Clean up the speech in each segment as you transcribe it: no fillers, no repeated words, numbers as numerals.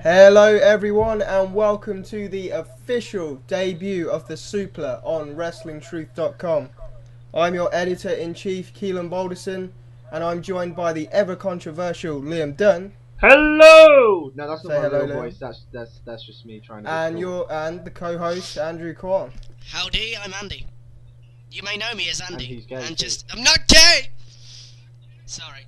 Hello everyone and welcome to the official debut of the Suplah on WrestlingTruth.com. I'm your editor-in-chief Keelan Balderson and I'm joined by the ever-controversial Liam Dunn. Hello! No, that's not my real Liam. voice. That's just me trying to. And the co-host Andrew Kwan. Howdy, I'm Andy. You may know me as Andy. And he's gay too. I'm not gay. Sorry.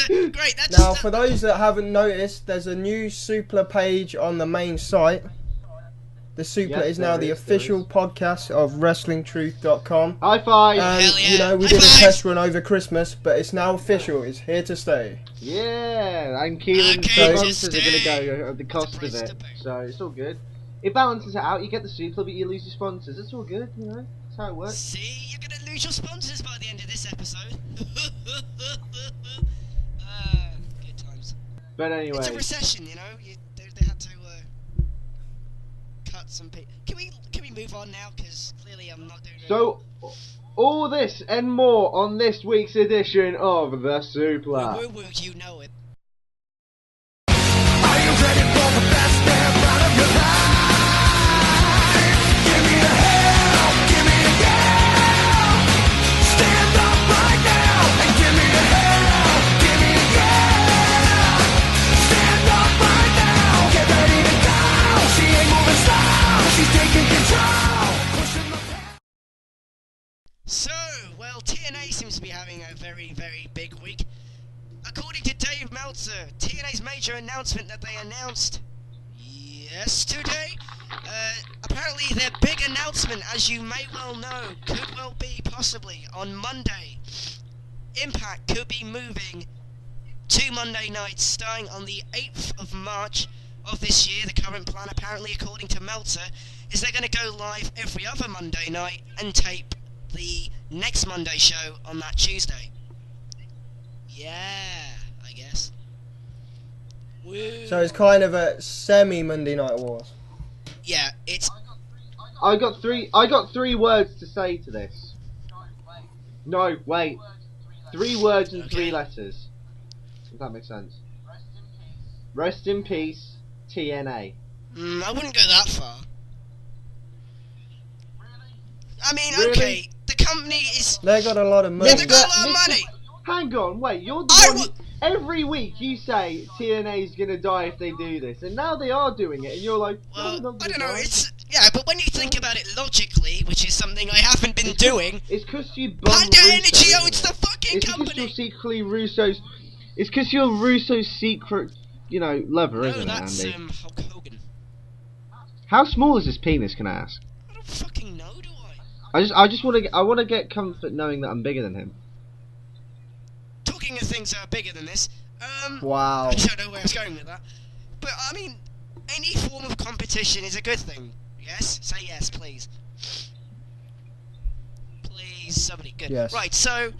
Great. Now, for those that haven't noticed, there's a new Suplah page on the main site. The Suplah is now the official podcast of WrestlingTruth.com. High five! And, Hell yeah. we did a test run over Christmas, but it's now official. It's here to stay. Yeah, and Keelan's sponsors are going to go at the cost of it. So it's all good. It balances it out. You get the Suplah, but you lose your sponsors. It's all good, you know. That's how it works. See, you're going to lose your sponsors by the end of this episode. Good times. But anyway. It's a recession, you know. They had to cut some people. Can we move on now? Because clearly I'm not doing it. So, all this and more on this week's edition of the Suplah. Woo, you know it. Are you ready for the best step out of your life? Give me a hell, give me a yeah. Stand up right now and give me a hell, give me a yeah. Stand up right now, get ready to go. She ain't moving slow, she's taking control. Pushing the So, well, TNA seems to be having a very, very big week. According to Dave Meltzer, TNA's major announcement that they announced yesterday, apparently their big announcement, as you may well know, could well be possibly on Monday. Impact could be moving to Monday nights starting on the 8th of March of this year. The current plan, apparently, according to Meltzer, is they're going to go live every other Monday night and tape the next Monday show on that Tuesday. Yeah, I guess. Woo. So it's kind of a semi-Monday Night Wars. Yeah, it's... I got three words to say to this. No, wait. 3 words and 3 letters. If that makes sense. Rest in peace, TNA. I wouldn't go that far. I mean, Really? okay, the company is... They got a lot of money. Yeah, they got a lot of money! Hang on, wait, you're the one. Every week you say TNA's gonna die if they do this, and now they are doing it, and you're like, Well, not I gonna don't know, die. it's... Yeah, but when you think about it logically, which is something I haven't been doing... It's because you bum Panda Russo, Energy isn't owns it? the fucking It's company! because you're secretly Russo's... It's because you're Russo's secret, you know, lover, No, isn't it, that's, Andy? Hulk Hogan. How small is his penis, can I ask? I don't fucking know, do I? I just want to get comfort knowing that I'm bigger than him. Talking of things that are bigger than this, Wow. I don't know where I was going with that. But, I mean, any form of competition is a good thing. Yes? Say yes, please. Please, somebody. Good. Yes. Right, so...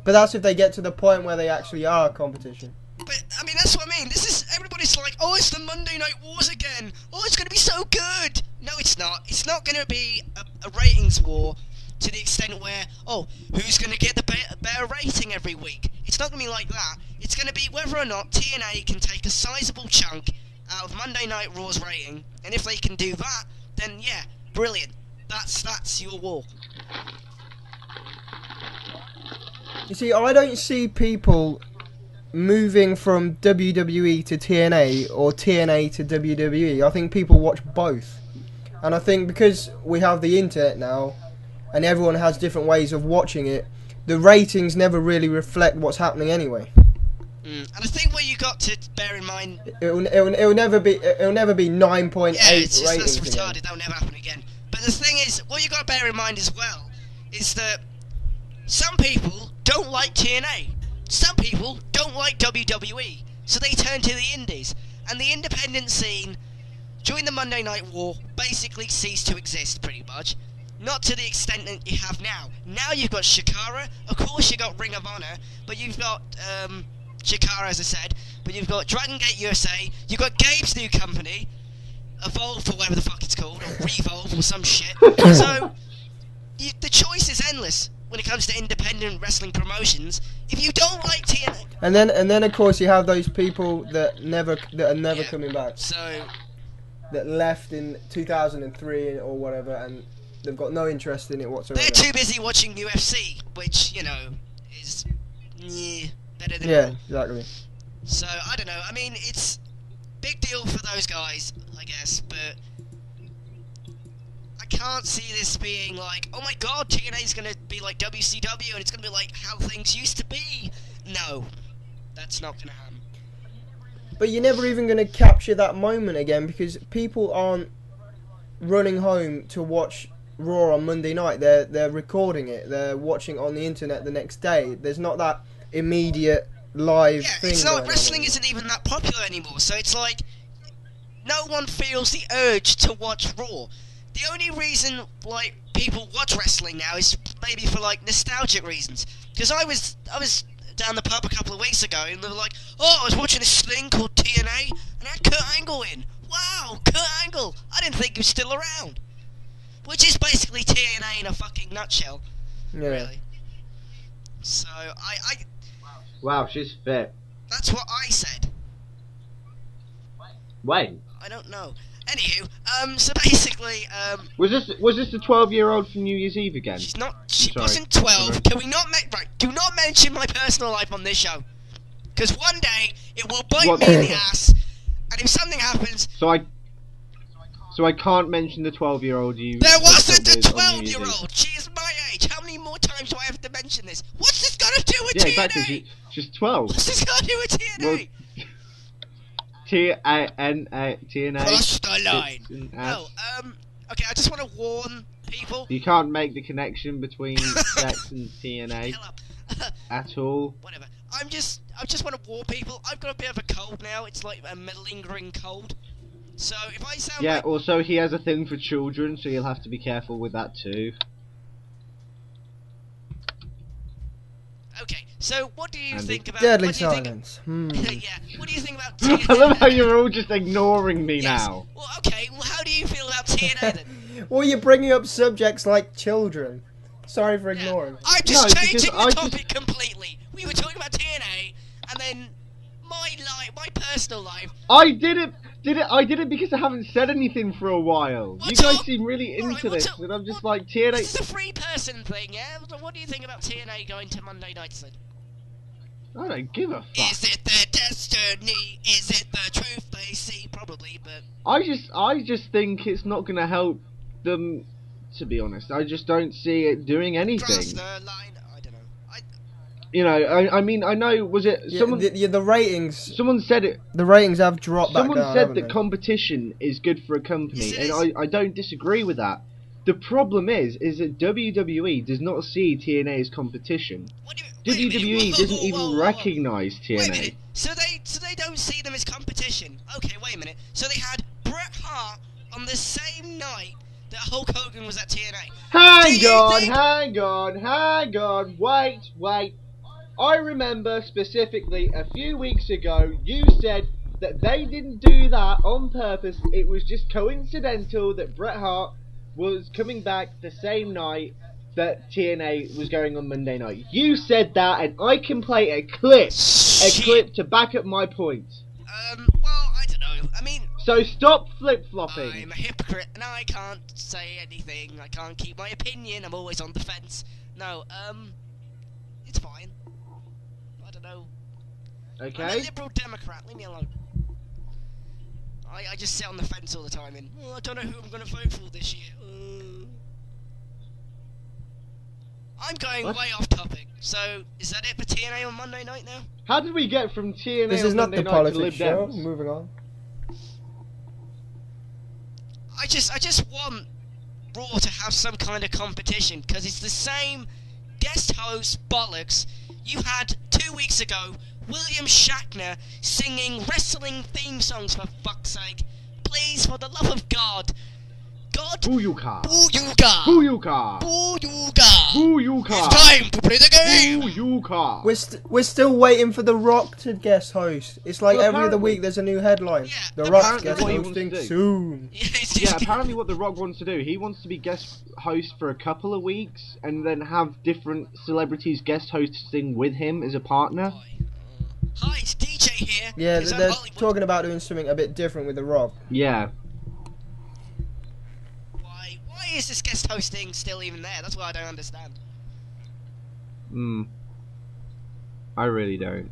But that's if they get to the point where they actually are competition. But, I mean, that's what I mean. This is... Everybody's like, oh, it's the Monday Night Wars again. Oh, it's going to be so good. No, it's not. It's not going to be a ratings war to the extent where, oh, who's going to get the better rating every week? It's not going to be like that. It's going to be whether or not TNA can take a sizable chunk out of Monday Night Raw's rating, and if they can do that, then yeah, brilliant. That's your war. You see, I don't see people moving from WWE to TNA or TNA to WWE. I think people watch both. And I think because we have the internet now, and everyone has different ways of watching it, the ratings never really reflect what's happening anyway. And I think what you got to bear in mind... It'll never be 9.8 Yeah, it's just, ratings that's again. retarded, that'll never happen again. But the thing is, what you got to bear in mind as well, is that some people don't like TNA. Some people don't like WWE. So they turn to the indies. And the independent scene, during the Monday Night War, basically ceased to exist, pretty much. Not to the extent that you have now. Now you've got Shikara, of course you've got Ring of Honor, but you've got, Shikara, as I said, but you've got Dragon Gate USA, you've got Gabe's new company, Evolve, or whatever the fuck it's called, or Revolve, or some shit. So, the choice is endless. when it comes to independent wrestling promotions, if you don't like TNA... And then of course you have those people that are never Yeah. coming back. So, That left in 2003 or whatever, and they've got no interest in it whatsoever. they're too busy watching UFC, which, you know, is better than... Yeah, exactly. So, I don't know. I mean, it's big deal for those guys, I guess, but I can't see this being like, oh my god, TNA's gonna be like WCW and it's gonna be like how things used to be. No, that's not gonna happen. But you're never even going to capture that moment again, because people aren't running home to watch Raw on Monday night. They're recording it. They're watching it on the internet the next day. There's not that immediate live thing. It's going not, on wrestling anymore. isn't even that popular anymore, so it's like no one feels the urge to watch Raw. The only reason like people watch wrestling now is maybe for like nostalgic reasons. Because I was down the pub a couple of weeks ago and they were like, oh, I was watching this thing called TNA and it had Kurt Angle in. Wow, Kurt Angle. I didn't think he was still around. Which is basically TNA in a fucking nutshell, Yeah. really. So I Wow, she's fit. that's what I said. Wait, I don't know. Anywho, so basically, was this the 12-year-old from New Year's Eve again? she Sorry. wasn't 12. Can we not do not mention my personal life on this show. Because one day, it will bite What? me in the ass, and if something happens, So I can't mention the 12-year-old you. there wasn't a hooked up with on New Year's Eve. 12-year-old! She is my age! How many more times do I have to mention this? What's this got to do with Yeah, TNA? exactly. She's 12. What's this got to do with TNA? Well, TNA. Cross the line. Tits and No, ass. okay, I just want to warn people. You can't make the connection between sex and TNA Hell up. at all. Whatever. I just want to warn people. I've got a bit of a cold now. It's like a lingering cold. So if I sound Yeah, like... also he has a thing for children, so you'll have to be careful with that too. Okay, so what do you Andy. think about... Deadly what do you think- silence. yeah, what do you think about TNA? I love how you're all just ignoring me Yes. now. Well, okay, well how do you feel about TNA then? Well, you're bringing up subjects like children. Sorry for Yeah. ignoring. I'm just No, changing because the I topic completely. We were talking about TNA, and then my personal life... I did it because I haven't said anything for a while. What's You guys up? seem really Alright, into what's this, up? and I'm just What- like, TNA... This is a free-person thing, yeah? What do you think about TNA going to Monday nights then? I don't give a fuck. Is it their destiny? Is it the truth they see? Probably, but... I just think it's not going to help them, to be honest. I just don't see it doing Cross anything. the line, I don't know. You know, I mean, I know, was it... Yeah, someone the ratings. someone said it... The ratings have dropped back Someone down. said haven't that they? competition is good for a company, Yes, it and is. I don't disagree with that. The problem is that WWE does not see TNA as competition. What do you... wait a minute, WWE whoa, doesn't whoa, even whoa, whoa. recognise Wait a TNA. minute. So they don't see them as competition. Okay, wait a minute. So they had Bret Hart on the same night that Hulk Hogan was at TNA. Hang Do you on, think- hang on, wait. I remember specifically a few weeks ago you said that they didn't do that on purpose. It was just coincidental that Bret Hart was coming back the same night that TNA was going on Monday night. You said that, and I can play a clip to back up my point. Well, I don't know. I mean, So stop flip-flopping. I'm a hypocrite and I can't say anything. I can't keep my opinion. I'm always on the fence. No, it's fine. I don't know. I'm a Okay? liberal Democrat. Leave me alone. I just sit on the fence all the time and I don't know who I'm going to vote for this year. I'm going What? way off topic. So, is that it for TNA on Monday night now? How did we get from TNA This on is not Monday the night to Lib politics show. Dems? Moving on. I just want Raw to have some kind of competition because it's the same guest host bollocks you had 2 weeks ago. William Shatner singing wrestling theme songs for fuck's sake. Please, for the love of God, God. Booyuka. Booyuka. Booyuka. Booyuka. Booyuka. It's time to play the game. Booyuka. We're still waiting for The Rock to guest host. It's like Well, every other apparently- week there's a new headline. Yeah, The Rock's apparently guest what he wants hosting to do. soon. Yeah, it's Yeah, just- apparently what The Rock wants to do, he wants to be guest host for a couple of weeks and then have different celebrities guest hosting with him as a partner. Hi, it's DJ here. Yeah, 'cause I'm they're Hollywood. talking about doing something a bit different with The Rock. Yeah. Why is this guest hosting still even there? That's what I don't understand. I really don't.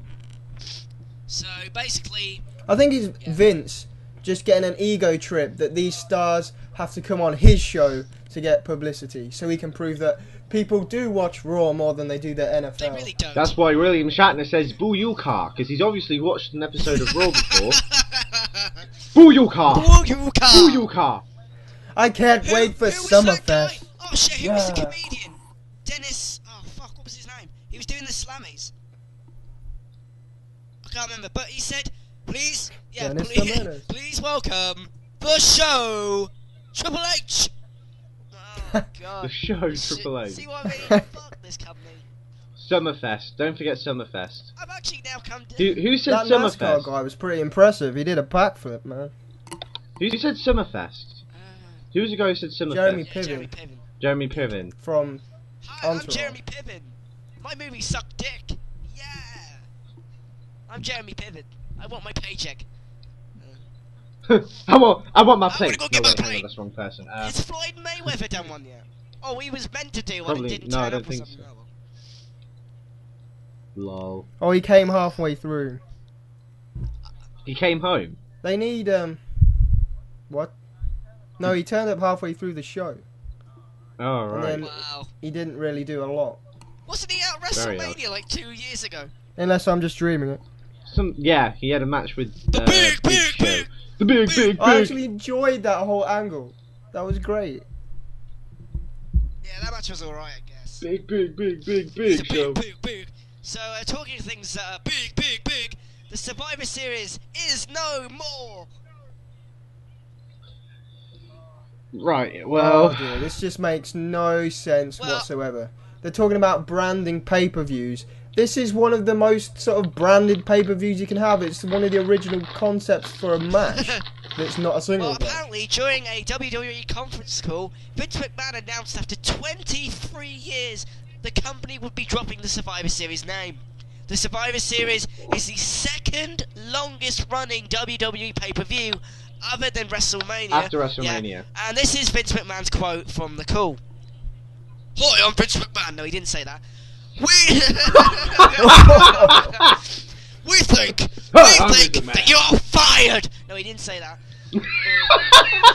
So basically, I think it's Vince just getting an ego trip that these stars have to come on his show to get publicity, so he can prove that people do watch Raw more than they do the NFL. they really don't. That's why William Shatner says Booyuka, because he's obviously watched an episode of Raw before. Booyuka! Booyuka. Booyuka! I can't wait for Who was that guy? Summerfest. Oh shit, who was the Yeah. comedian? Dennis. Oh fuck, what was his name? He was doing the Slammies. I can't remember, but he said, "Please, yeah, Dennis please, Jimenez. please welcome the show, Triple H." Oh god. The show Triple H. See what I mean? Fuck this company. Summerfest. Don't forget Summerfest. I've actually now come to. Who said That NASCAR Summerfest? guy was pretty impressive. He did a backflip, man. Who said Summerfest? Who was the guy who said Summerfest? Jeremy Yeah, Jeremy Piven Piven. Jeremy Piven. from Hi, I'm Entourage. Jeremy Piven. My movie sucked dick. Yeah. I'm Jeremy Piven. I want my paycheck. I want my I wanna plate. go No, get my wait, hang on, plate. that's the wrong person. Has Floyd Mayweather done one yet? Oh, he was meant to do one and Probably- didn't no, I turn don't up or think something. so. Oh, well. Lol. Oh, he came halfway through. He came home. They need what? No, he turned up halfway through the show. Oh, right. then- Wow. He didn't really do a lot, Wasn't he at Very WrestleMania like 2 years ago? unless I'm just dreaming it. Yeah, he had a match with The big, Big big, Show. big. The big. I actually enjoyed that whole angle. That was great. Yeah, that match was alright, I guess. Big It's a show. big. So, talking of things that are big, the Survivor Series is no more. Right, well, Oh dear, this just makes no sense Well- whatsoever. They're talking about branding pay-per-views. This is one of the most sort of branded pay-per-views you can have. It's one of the original concepts for a match. That's not a single Well, match. apparently, during a WWE conference call, Vince McMahon announced after 23 years the company would be dropping the Survivor Series name. The Survivor Series is the second longest running WWE pay-per-view other than WrestleMania. After WrestleMania. Yeah. And this is Vince McMahon's quote from the call. Hi, I'm Vince McMahon. No, he didn't say that. We think I'm Vince McMahon. that you're fired. No, he didn't say that.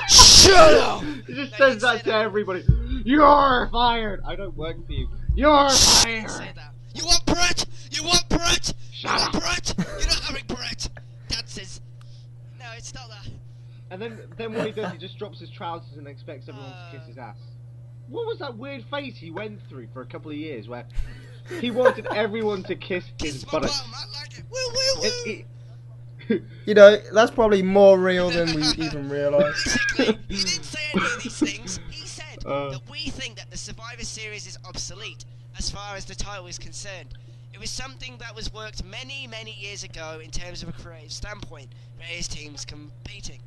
Shut up. he just No, he says didn't that say to everybody. You're fired. I don't work for you. You're He didn't say fired. that. You want Brett? You want Brett? Shut you want up. Brett? You're not having Brett. That's his. No, it's not that. And then what he does, he just drops his trousers and expects everyone to kiss his ass. What was that weird phase he went through for a couple of years where he wanted everyone to kiss his Kiss my buttocks? bum. I like it. Woo, woo, woo. You know, that's probably more real than we even realise. Basically, he didn't say any of these things. He said Uh. that we think that the Survivor Series is obsolete as far as the title is concerned. It was something that was worked many, many years ago in terms of a creative standpoint, various teams competing.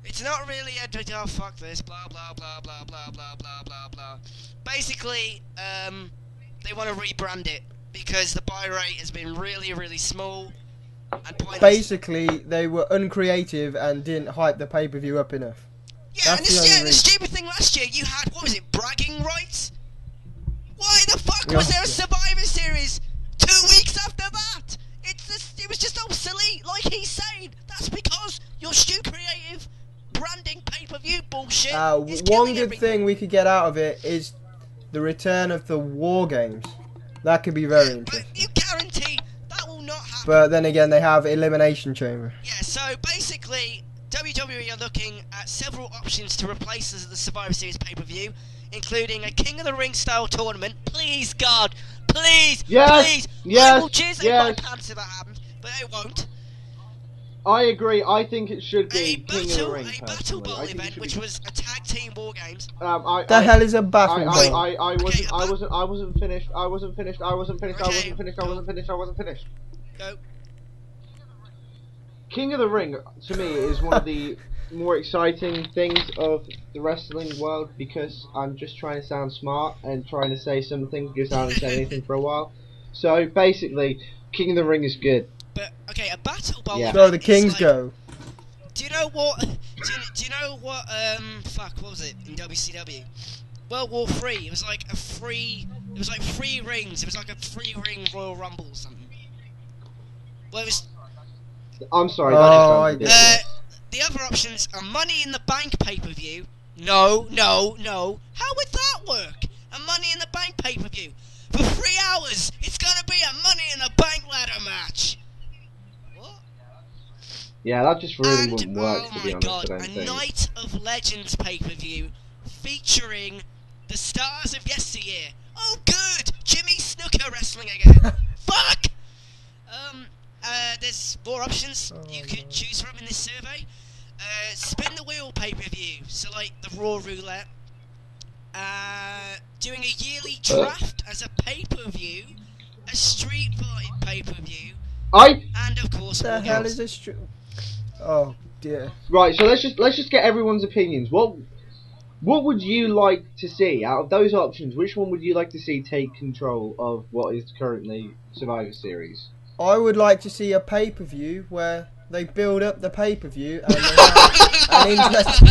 It's not really a oh fuck this, blah blah blah blah blah blah blah blah blah. Basically, they want to rebrand it because the buy rate has been really, really small and pointless. Basically, they were uncreative and didn't hype the pay-per-view up enough. Yeah, That's and the only the reason. stupid thing last year, you had, what was it, bragging rights? Why the fuck Yeah. was there a Survivor Series 2 weeks after that? It was just obsolete, like he's saying. That's because you're creative branding pay-per-view bullshit. is One killing good everything. thing we could get out of it is the return of the War Games. That could be very But interesting. you guarantee that will not happen. But then again, they have Elimination Chamber. Yeah, so basically, WWE are looking at several options to replace the Survivor Series pay-per-view, including a King of the Ring style tournament. Please, God, please, Yes, please. yes, I will jizz in yes. my pants if that happens, but it won't. I agree. I think it should be A King of the Ring. battle Personally, bowl I think it event, should which be. was a tag team war games. The hell is a battle bowl? I Okay, wasn't finished. I wasn't finished. Okay, I wasn't finished. Go. King of the Ring, to me, is one of the more exciting things of the wrestling world because I'm just trying to sound smart and trying to say something because I haven't said anything for a while. So basically, King of the Ring is good. But okay, a battle bowl. Yeah. event So the is Kings like, go. Do you know what? Do you know what? Fuck, what was it in WCW? World War 3. It was like a free. It was like 3 rings. It was like a 3-ring Royal Rumble or something. Well, it was. I'm sorry. Oh, That I is get ridiculous. The other options are Money in the Bank pay-per-view. No. How would that work? A Money in the Bank pay-per-view for 3 hours. It's gonna be a Money in the Bank ladder match. What? Yeah, that just really And, wouldn't work. oh To my be honest, god, I a don't think. Night of Legends pay-per-view featuring the stars of yesteryear. Oh good, Jimmy Snooker wrestling again. Fuck! There's more options you could choose from in this survey. Spin the wheel pay-per-view, so like the Raw Roulette. Doing a yearly draft as a pay-per-view, a Street Fight pay-per-view, and of course, The War hell Games. is this? Oh dear. Right, so let's just get everyone's opinions. What would you like to see out of those options? Which one would you like to see take control of what is currently Survivor Series? I would like to see a pay-per-view where they build up the pay-per-view and they have an interesting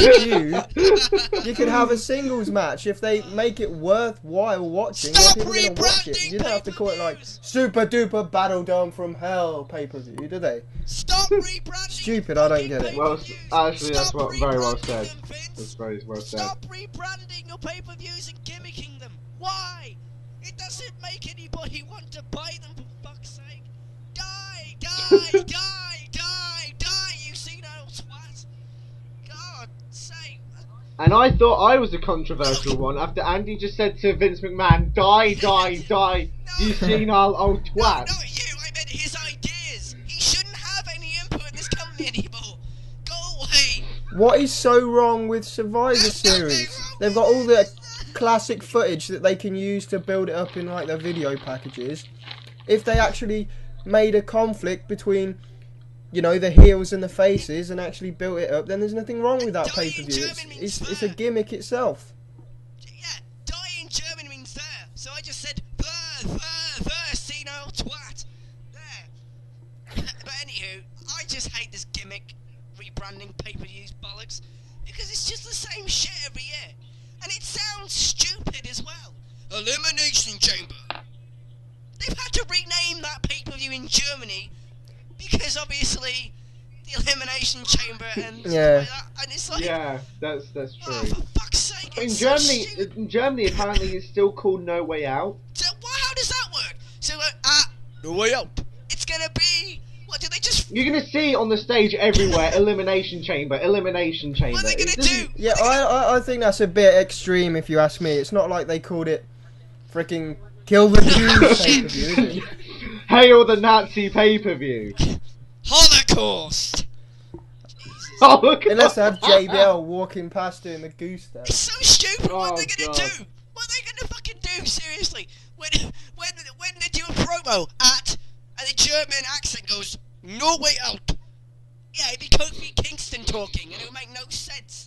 feud. You could have a singles match if they make it worthwhile watching. Stop People are gonna watch it. rebranding You don't have to call it like pay-per-views. Super Duper Battle Dome from Hell pay-per-view, do they? Stop rebranding. Stupid, I don't get it. Well, actually, that's Stop very well rebranding said. them, Vince. That's very well said. Stop rebranding your pay-per-views and gimmicking them. Why? It doesn't make anybody want to buy them, for fuck's sake. Die, you senile twat. God sake. And I thought I was a controversial one after Andy just said to Vince McMahon, die, you senile old No, twat. not you. I meant his ideas. He shouldn't have any input in this company anymore. Go away. What is so wrong with Survivor Series? They've got all the classic footage that they can use to build it up in like their video packages. If they actually made a conflict between, you know, the heels and the faces and actually built it up, then there's nothing wrong with that pay-per-view. It's a gimmick itself. Yeah, die in German means there. So I just said there, senile twat. There. But anywho, I just hate this gimmick rebranding pay-per-views bollocks because it's just the same shit every year. And it sounds stupid as well. Elimination Chamber. They've had to rename that pay-per-view in Germany because obviously the Elimination Chamber and stuff Yeah. like that. And it's like, Yeah, that's oh, true. for fuck's sake! In It's so Germany, stupid. apparently it's still called No Way Out. So how does that work? So no way out. It's gonna be what? Do they just? You're gonna see on the stage everywhere, Elimination Chamber. What are they It gonna doesn't- do? Yeah, I think that's a bit extreme if you ask me. It's not like they called it freaking Kill the Jews pay-per-view, is it? Hail the Nazi pay-per-view. Holocaust. Oh, look at Unless they that. have JBL walking past doing the goose step. It's so stupid. What are they Oh, gonna God. do? What are they gonna fucking do? Seriously, when they do a promo and the German accent goes no way out. Yeah, it'd be Kofi Kingston talking, and it would make no sense.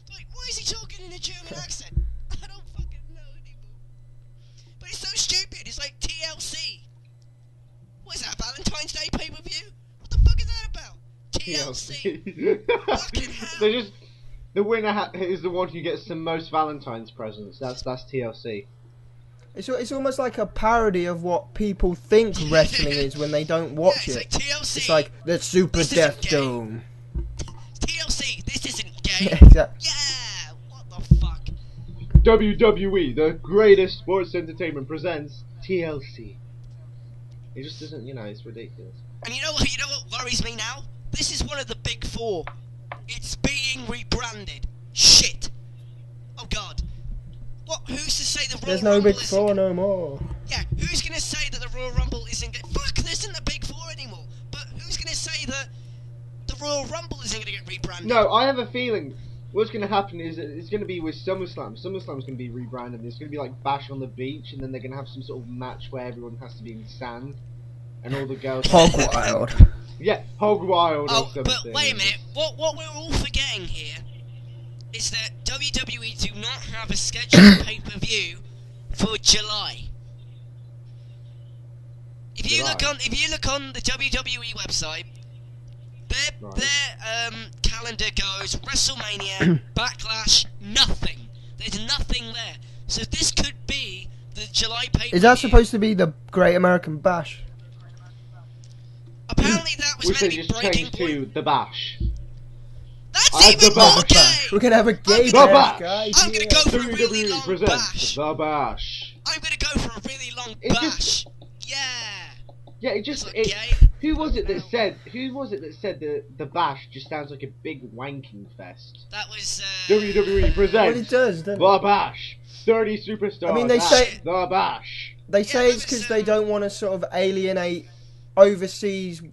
Like, why is he talking in a German accent? I don't fucking know anymore. But it's so stupid. It's like TLC. What is that? Valentine's Day pay-per-view? What the fuck is that about? TLC. Fucking hell. They're just the winner is the one who gets the most Valentine's presents. That's TLC. It's almost like a parody of what people think wrestling is when they don't watch Yeah, it. it's like TLC. It's like the Super This isn't Death gay. Dome. TLC. This isn't gay. Exactly. Yeah. What the fuck? WWE, the greatest sports entertainment, presents TLC. It just doesn't, it's ridiculous. And you know what worries me now? This is one of the big four. It's being rebranded. Shit. Oh god. What? Who's to say the Royal There's no Rumble Big isn't- Four no more. Yeah. Who's gonna say that the Royal Rumble isn't? Fuck. There isn't a big four anymore. But who's gonna say that the the Royal Rumble isn't going to get rebranded. No, I have a feeling what's going to happen is that it's going to be with SummerSlam. SummerSlam's going to be rebranded. It's going to be like Bash on the Beach, and then they're going to have some sort of match where everyone has to be in sand, and all the girls. Hog Wild. Yeah, Hog Wild or Oh, something. but wait a minute. What we're all forgetting here is that WWE do not have a scheduled pay-per-view for July. If you look on the WWE website, their calendar goes WrestleMania, Backlash, nothing. There's nothing there. So this could be the July pay-per-view. Is that supposed to be the Great American Bash? Apparently that was Which meant they to be just breaking changed to point. the Bash. That's even the more Bash. gay! We're gonna have a gay gonna- bash, guys. I'm gonna go for a really WWE long presents bash. the Bash. I'm gonna go for a really long It bash. just- Yeah. Yeah, it just. Look, It, gay. who was it that said? Who was it that said the Bash just sounds like a big wanking fest? That was WWE Well, it presents does, doesn't it? the Bash. 30 superstars. I mean, they at say- the Bash. They Yeah, say but it's because it's, they don't want to sort of alienate overseas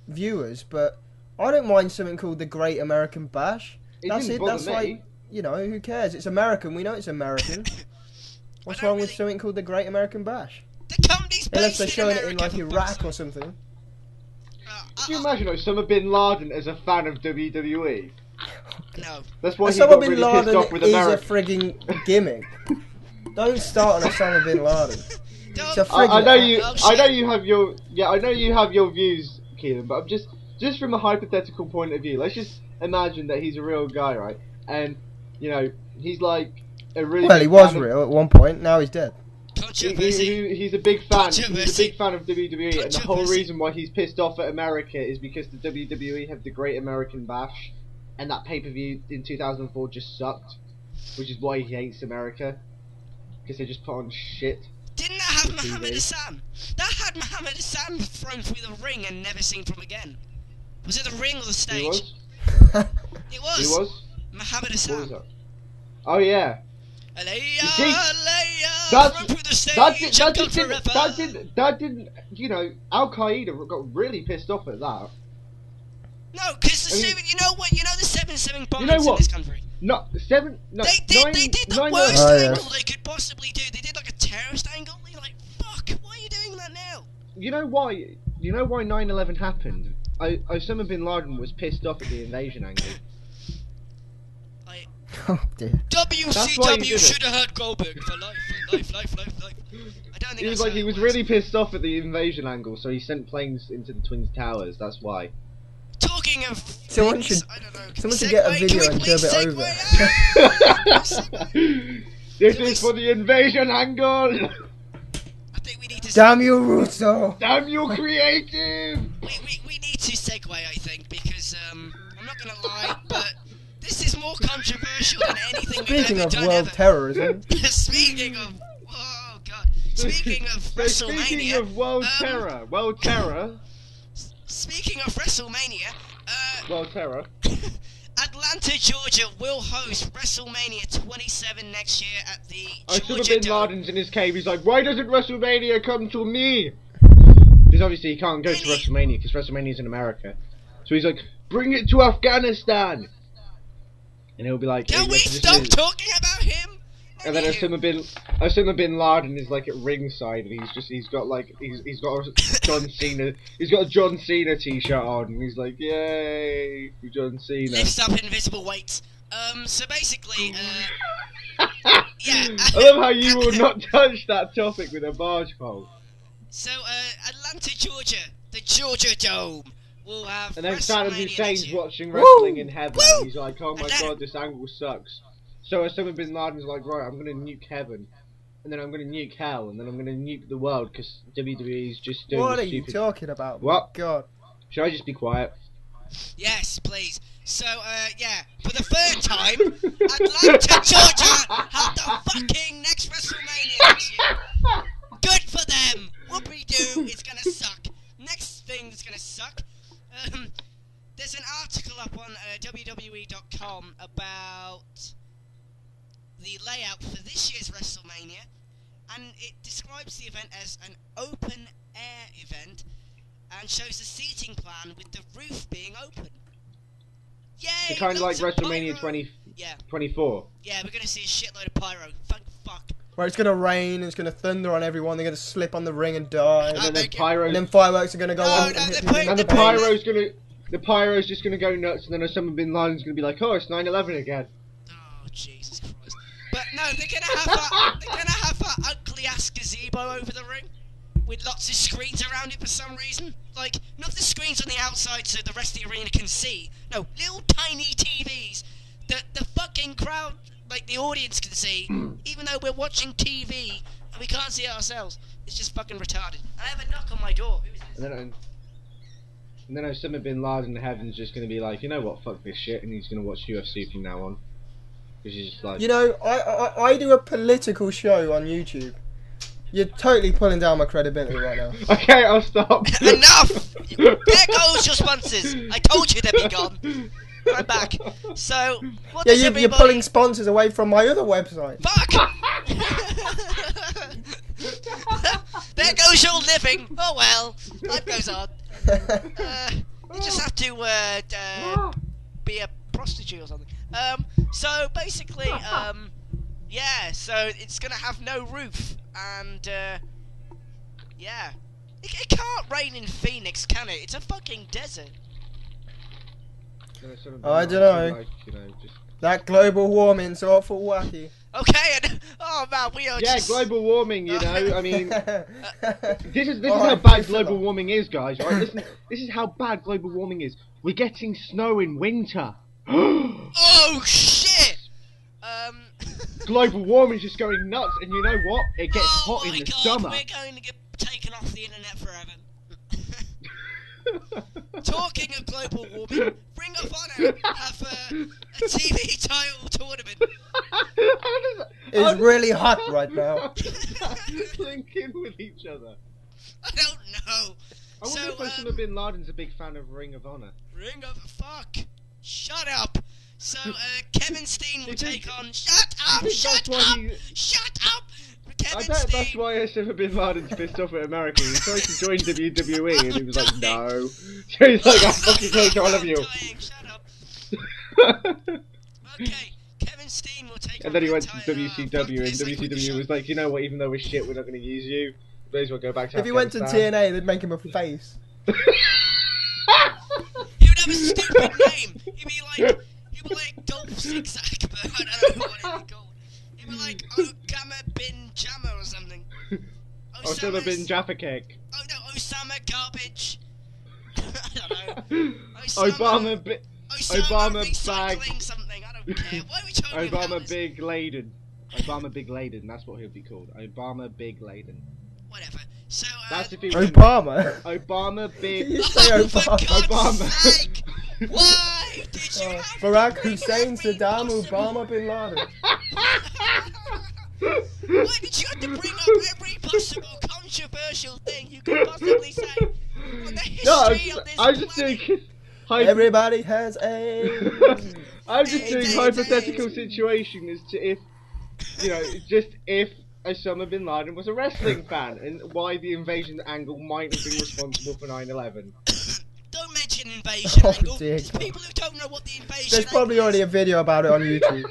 viewers, but I don't mind something called the Great American Bash. It That's didn't it. bother That's me. like, you know, who cares? It's American. We know it's American. What's don't wrong with really- something called the Great American Bash? the company's Unless based they're in showing it America. in like for Iraq fuck's or something. Can you imagine Osama Bin Laden as a fan of WWE? sake. No. That's why he Osama got Bin really Laden pissed off with is America. a frigging gimmick. Don't start on Osama Bin Laden. Don't. It's a friggin' I know you. Oh, I know shit. you have your. Yeah, I know you have your views, Keelan. But I'm just from a hypothetical point of view. Let's just imagine that he's a real guy, right? And you know, he's like a really. Well, he big was fan of- real at one point. Now he's dead. Controversy. He's a big fan. He's a Controversy. big fan of WWE, and the whole Controversy. reason why he's pissed off at America is because the WWE have the Great American Bash, and that pay-per-view in 2004 just sucked, which is why he hates America, because they just put on shit. Didn't that have TV. Muhammad Hassan? That had Muhammad Hassan thrown through the ring and never seen from again. Was it the ring or the He stage? was. It was. He was. Muhammad What was Hassan. that? Oh yeah. Alaya, You see, Alaya, That's run through the stage, that and didn't forever. that didn't you know Al Qaeda got really pissed off at that. No, because I mean- you know the 7-7 bombings know in what? this country. No, They did the nine- worst Oh, yeah. angle they could possibly do. They did like a terrorist angle. You're like, fuck, why are you doing that now? You know why? You know why 9/11 happened? Osama Bin Laden was pissed off at the invasion angle. Like, Oh dear. That's why he WCW did it. should have had Goldberg for life. I don't think He was that's like how he it was works. really pissed off at the invasion angle, so he sent planes into the Twin Towers. That's why. Talking of Someone things, should- I don't know. someone should get a Segue, video can we and please dub it segue? over. This Can we is for the invasion angle. I think we need to. Damn you, Russo! Damn you, creative! We need to segue, I think, because I'm not gonna lie, but this is more controversial than anything Speaking we've of ever done world ever. terrorism, Speaking of, oh god, speaking of WrestleMania, Speaking of world terror, speaking of WrestleMania, world terror. Atlanta, Georgia will host WrestleMania 27 next year at the Osama Georgia Bin Dome. Laden's in his cave. He's like, why doesn't WrestleMania come to me? Because obviously he can't go to Really? WrestleMania because WrestleMania's in America. So he's like, bring it to Afghanistan. And he'll be like, Can hey, we let's just stop do- talking about him? And then Anywho. Osama Bin Laden is like at ringside, and he's got a John Cena, he's got a John Cena t-shirt on, and he's like, yay, John Cena. Lifts up invisible weights. So basically, yeah. I love how you will not touch that topic with a barge pole. So, Atlanta, Georgia, the Georgia Dome will have And then WrestleMania Saddam next Hussein's year. watching wrestling in heaven. Woo! He's like, oh my And then- god, this angle sucks. So Osama Bin Laden's like, right, I'm gonna nuke heaven, and then I'm gonna nuke hell, and then I'm gonna nuke the world because WWE's just doing what the are you stupid. talking about? What? God. Should I just be quiet? Yes, please. So, yeah, for the third time, Atlanta, Georgia have the fucking next WrestleMania next year. Good for them. Whoopie-doo, it's gonna suck. Next thing that's gonna suck. There's an article up on WWE.com about the layout for this year's WrestleMania, and it describes the event as an open-air event and shows the seating plan with the roof being open. Yay! Kind of like loads of WrestleMania pyro. 24. Yeah, we're gonna see a shitload of pyro. Fuck. Where it's gonna rain, it's gonna thunder on everyone, they're gonna slip on the ring and die. And then make the it- pyro, And then fireworks are gonna go No, off no, and hit they're people in and the the face. pyro's just gonna go nuts, and then Osama Bin Laden's gonna be like, oh, it's 9/11 again. Oh Jesus Christ! But no, they're gonna have that ugly ass gazebo over the ring with lots of screens around it for some reason. Like not the screens on the outside so the rest of the arena can see. No, little tiny TVs that the fucking crowd, like the audience, can see, even though we're watching TV and we can't see ourselves. It's just fucking retarded. I have a knock on my door. Who is this? And then Osama Bin Laden in heaven's just gonna be like, you know what, fuck this shit, and he's gonna watch UFC from now on. Because he's just like, You know, I do a political show on YouTube. You're totally pulling down my credibility right now. okay, I'll stop. Enough! There goes your sponsors. I told you they'd be gone. I'm back. So, what Yeah, does you're everybody... pulling sponsors away from my other website. Fuck! There goes your living. Oh well, life goes on. You just have to be a prostitute or something. So basically, yeah. So it's gonna have no roof, and yeah, it can't rain in Phoenix, can it? It's a fucking desert. I don't know. Like, you know, just... That global warming's awful wacky. Okay, and oh man, we are Yeah, just... global warming, you know, I mean... This is Alright, how bad piss it global off. warming is, guys, right? Listen, this is how bad global warming is. We're getting snow in winter. Oh shit! Global warming's just going nuts, and you know what? It gets Oh hot in my the God, summer. we're going to get taken off the internet forever. Talking of global warming, Ring of Honor have a TV title tournament. It's really hot right now. Link in with each other. I don't know. I wonder So, if Osama Bin Laden's a big fan of Ring of Honor. Ring of fuck. Shut up. So Kevin Steen will take on. Shut up! think Shut that's why up! he- Shut up! I Kevin bet Steen. that's why Osama Bin Laden's pissed off at America. He tried to join WWE and he was like, no. So he's like, I fucking hate all of you. I'm dying, shut up. Okay, Kevin Steen will take on And then he went to Red Tiger. WCW, Fuck and this, like, with the WCW show. was like, you know what, even though we're shit, we're not going to use you. May as well go back to If he went to Afghanistan. TNA, they'd make him a face. He would have a stupid name. He'd be like Dolph Zigzag, but I don't know what it'd be called. He'd be like Osama Bin Jammer or something. Osama Bin Jaffa Cake. Oh no, Osama Garbage. I don't know. Obama Big Osama Bag. Recycling something. I don't care. Why are we talking about Obama this? Big Laden. Obama Big Laden, that's what he'll be called. Obama Big Laden. Whatever. So That's if he Obama. Obama Big... You say oh, for Obama. God's Obama. sake! Why did you have Barack to bring Hussein, every Saddam, possible- Obama, Bin Laden. Why did you have to bring up every possible controversial thing you could possibly say on the history of this I was just planet? doing... Everybody has a. I'm just doing hypothetical situation as to if, you know, just if Osama Bin Laden was a wrestling fan and why the invasion angle might have been responsible for 9/11. Don't mention invasion Oh, angle. dear There's God. people who don't know what the invasion There's probably angle already a is. video about it on YouTube.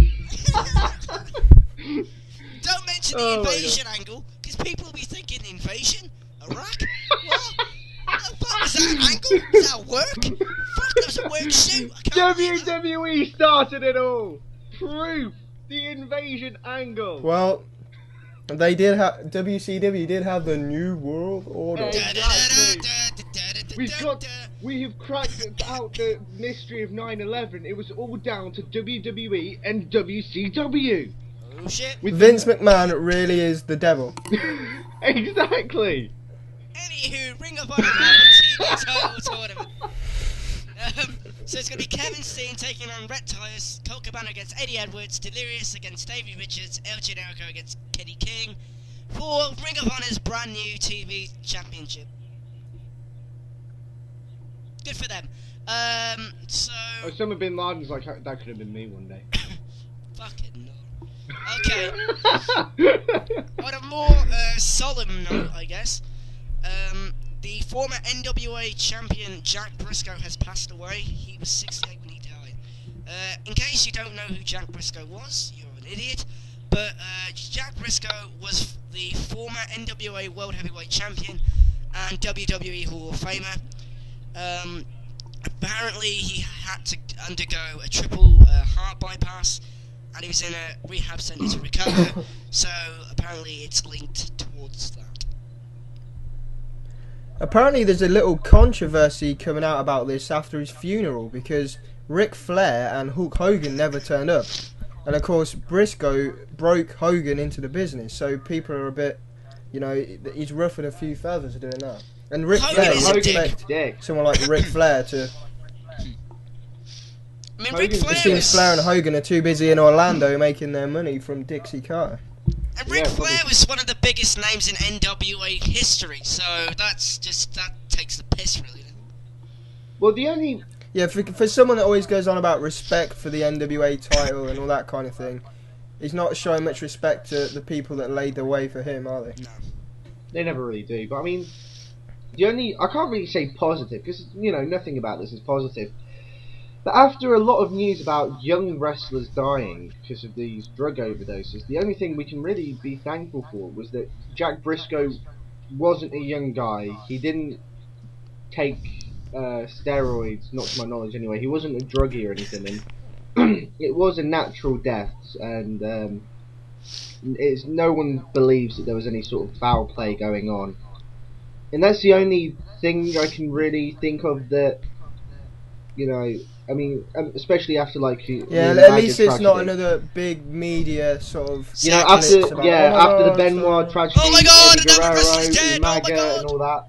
Don't mention Oh the my invasion angle, because people will be thinking invasion? Iraq? What? The fuck was that angle? Does that work? Fuck, that was a work shoot. I can't believe that. WWE started it all. Proof the invasion angle. Well, they did have. WCW did have the New World Order. We have cracked out the mystery of 9/11. It was all down to WWE and WCW. Oh shit. With Vince McMahon really is the devil. Exactly. Anywho, Ring of Honor have the TV title tournament. So it's going to be Kevin Steen taking on Red Titus, Colt Cabana against Eddie Edwards, Delirious against Davey Richards, El Generico against Kenny King for Ring of Honor's brand new TV championship. Good for them. So Osama Bin Laden's like, that could have been me one day. fucking no. Okay. On a more solemn note, I guess. The former NWA champion Jack Brisco has passed away. He was 68 when he died. In case you don't know who Jack Brisco was, you're an idiot. But Jack Brisco was the former NWA World Heavyweight Champion and WWE Hall of Famer. Apparently, he had to undergo a triple heart bypass, and he was in a rehab centre to recover. So apparently, it's linked towards that. Apparently, there's a little controversy coming out about this after his funeral because Ric Flair and Hulk Hogan never turned up. And of course, Briscoe broke Hogan into the business, so people are a bit, you know, he's ruffled a few feathers doing that. And Ric Hogan Flair, is a you dick. expect someone like Ric Flair to... I mean, Ric Hogan's Flair It seems was... Flair and Hogan are too busy in Orlando making their money from Dixie Carter. And Ric Yeah, Flair probably. was one of the biggest names in NWA history, so that takes the piss, really. Well, the only Yeah, for someone that always goes on about respect for the NWA title and all that kind of thing, he's not showing much respect to the people that laid the way for him, are they? No. they never really do. But I mean, I can't really say positive because nothing about this is positive. But after a lot of news about young wrestlers dying because of these drug overdoses, the only thing we can really be thankful for was that Jack Briscoe wasn't a young guy. He didn't take steroids, not to my knowledge anyway. He wasn't a druggie or anything, and it was a natural death, and no one believes that there was any sort of foul play going on. And that's the only thing I can really think of that, I mean, especially after Yeah, the at least it's tragedy. not another big media sort of... After clips about, oh my after the God, Benoit so- tragedy, Oh my God, Eddie another wrestler's Guerrero, dead, oh my Umaga, God. and all that.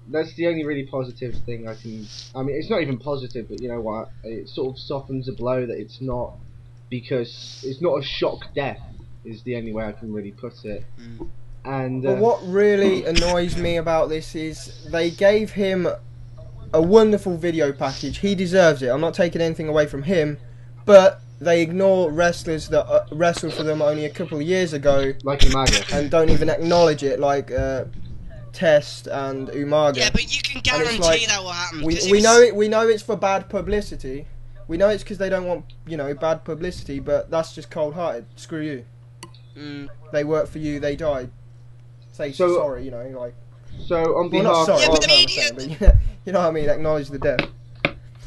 That's the only really positive thing I can. I mean, it's not even positive, but you know what? It sort of softens the blow that it's not, because it's not a shock death. Is the only way I can really put it. And But what really annoys me about this is they gave him a wonderful video package. He deserves it. I'm not taking anything away from him, but they ignore wrestlers that wrestled for them only a couple of years ago like Umaga. and don't even acknowledge it, like Test and Umaga. Yeah, but you can And it's guarantee like, that will happen. we 'cause it we was- know it. We know it's for bad publicity. We know it's because they don't want bad publicity. But that's just cold-hearted. Screw you. Mm. They work for you. They died. Say So- sorry. like. So on Well, not behalf, sorry. Yeah, but that's the not what I'm saying, but you know what I mean. Acknowledge the death.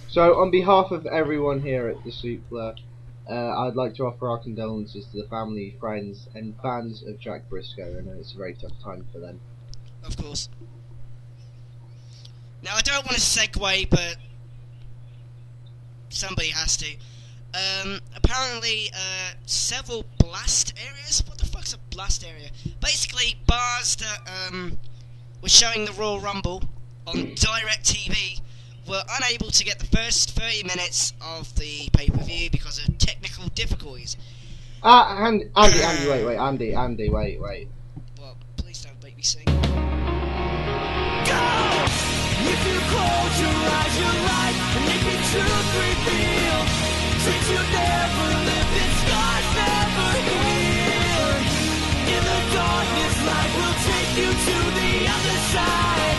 so on behalf of everyone here at the Suplah, I'd like to offer our condolences to the family, friends, and fans of Jack Briscoe. I know it's a very tough time for them. Of course. Now, I don't want to segue, but somebody has to. Apparently, several blast areas. What the fuck's a blast area? Basically, bars that were showing the Royal Rumble on direct TV were unable to get the first 30 minutes of the pay-per-view because of technical difficulties. Andy, wait, Andy, wait. Well, please don't make me sing. If you close your eyes, you're right. And if you truth reveal, dreams you never lived, and scars never heal. In the darkness, light will take you to the other side.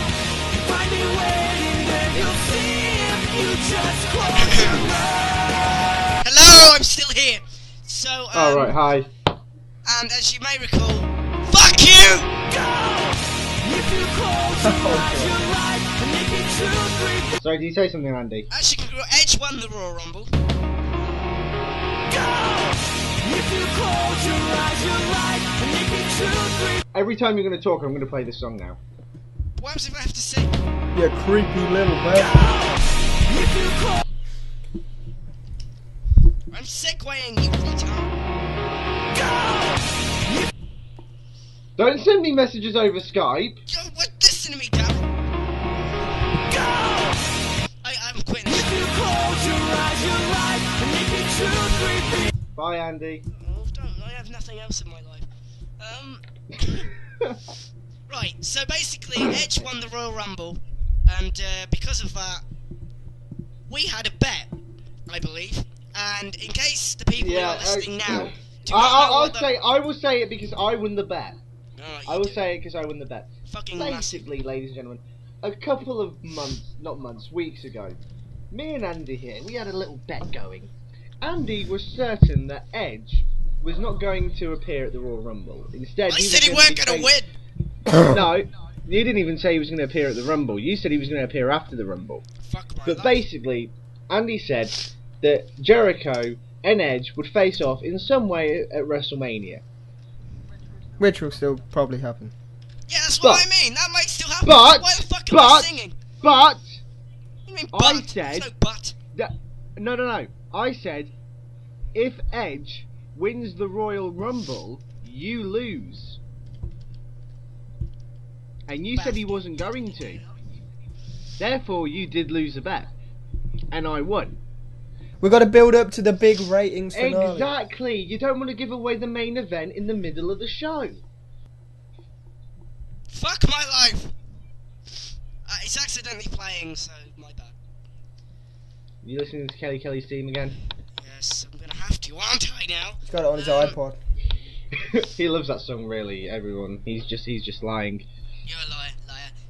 Find me waiting there, you'll see if you just close your eyes. Hello, I'm still here. So, Alright, hi. and as you may recall, fuck you! If you close your eyes, you're right. And if you truth reveal, Sorry, did you say something, Andy? As you can recall, Edge won the Royal Rumble. if you close your eyes, you're right. And if you truth reveal, Every time you're going to talk, I'm going to play this song now. What happens if I have to sing? You creepy little bastard. if you close. I'm segueing, you retard. Don't send me messages over Skype. Yo, what? Listen to me, damn it. I'm quitting the show. Close your eyes, you're right. And if you truth reveal, Bye, Andy. Oh, I have nothing else in my life. Right, so basically, Edge won the Royal Rumble, and because of that, we had a bet, I believe. And in case the people who are listening now do not know what the... I will say it because I won the bet. Oh, I you will do. say it because I won the bet. Fucking massive. Basically, ladies and gentlemen, a couple of months, not months, weeks ago, me and Andy here, we had a little bet going. Andy was certain that Edge was not going to appear at the Royal Rumble. Instead, I said he weren't going to win. No, you didn't even say he was going to appear at the Rumble. You said he was going to appear after the Rumble. Fuck my But life. basically, Andy said that Jericho and Edge would face off in some way at WrestleMania. Which will still probably happen. Yeah, that's what But- I mean. That might still happen. but- Why the fuck am I singing? But What do you mean, I but? said- There's no but. no. I said if Edge wins the Royal Rumble, you lose. And you said he wasn't going to. Therefore, you did lose a bet, and I won. We've got to build up to the big ratings finale. Exactly. You don't want to give away the main event in the middle of the show. Fuck my life. It's accidentally playing, so my bad. You listening to Kelly's theme again? Yes, I'm gonna have to, aren't I now? He's got it on his iPod. He loves that song, really. Everyone. He's just lying. You're a liar.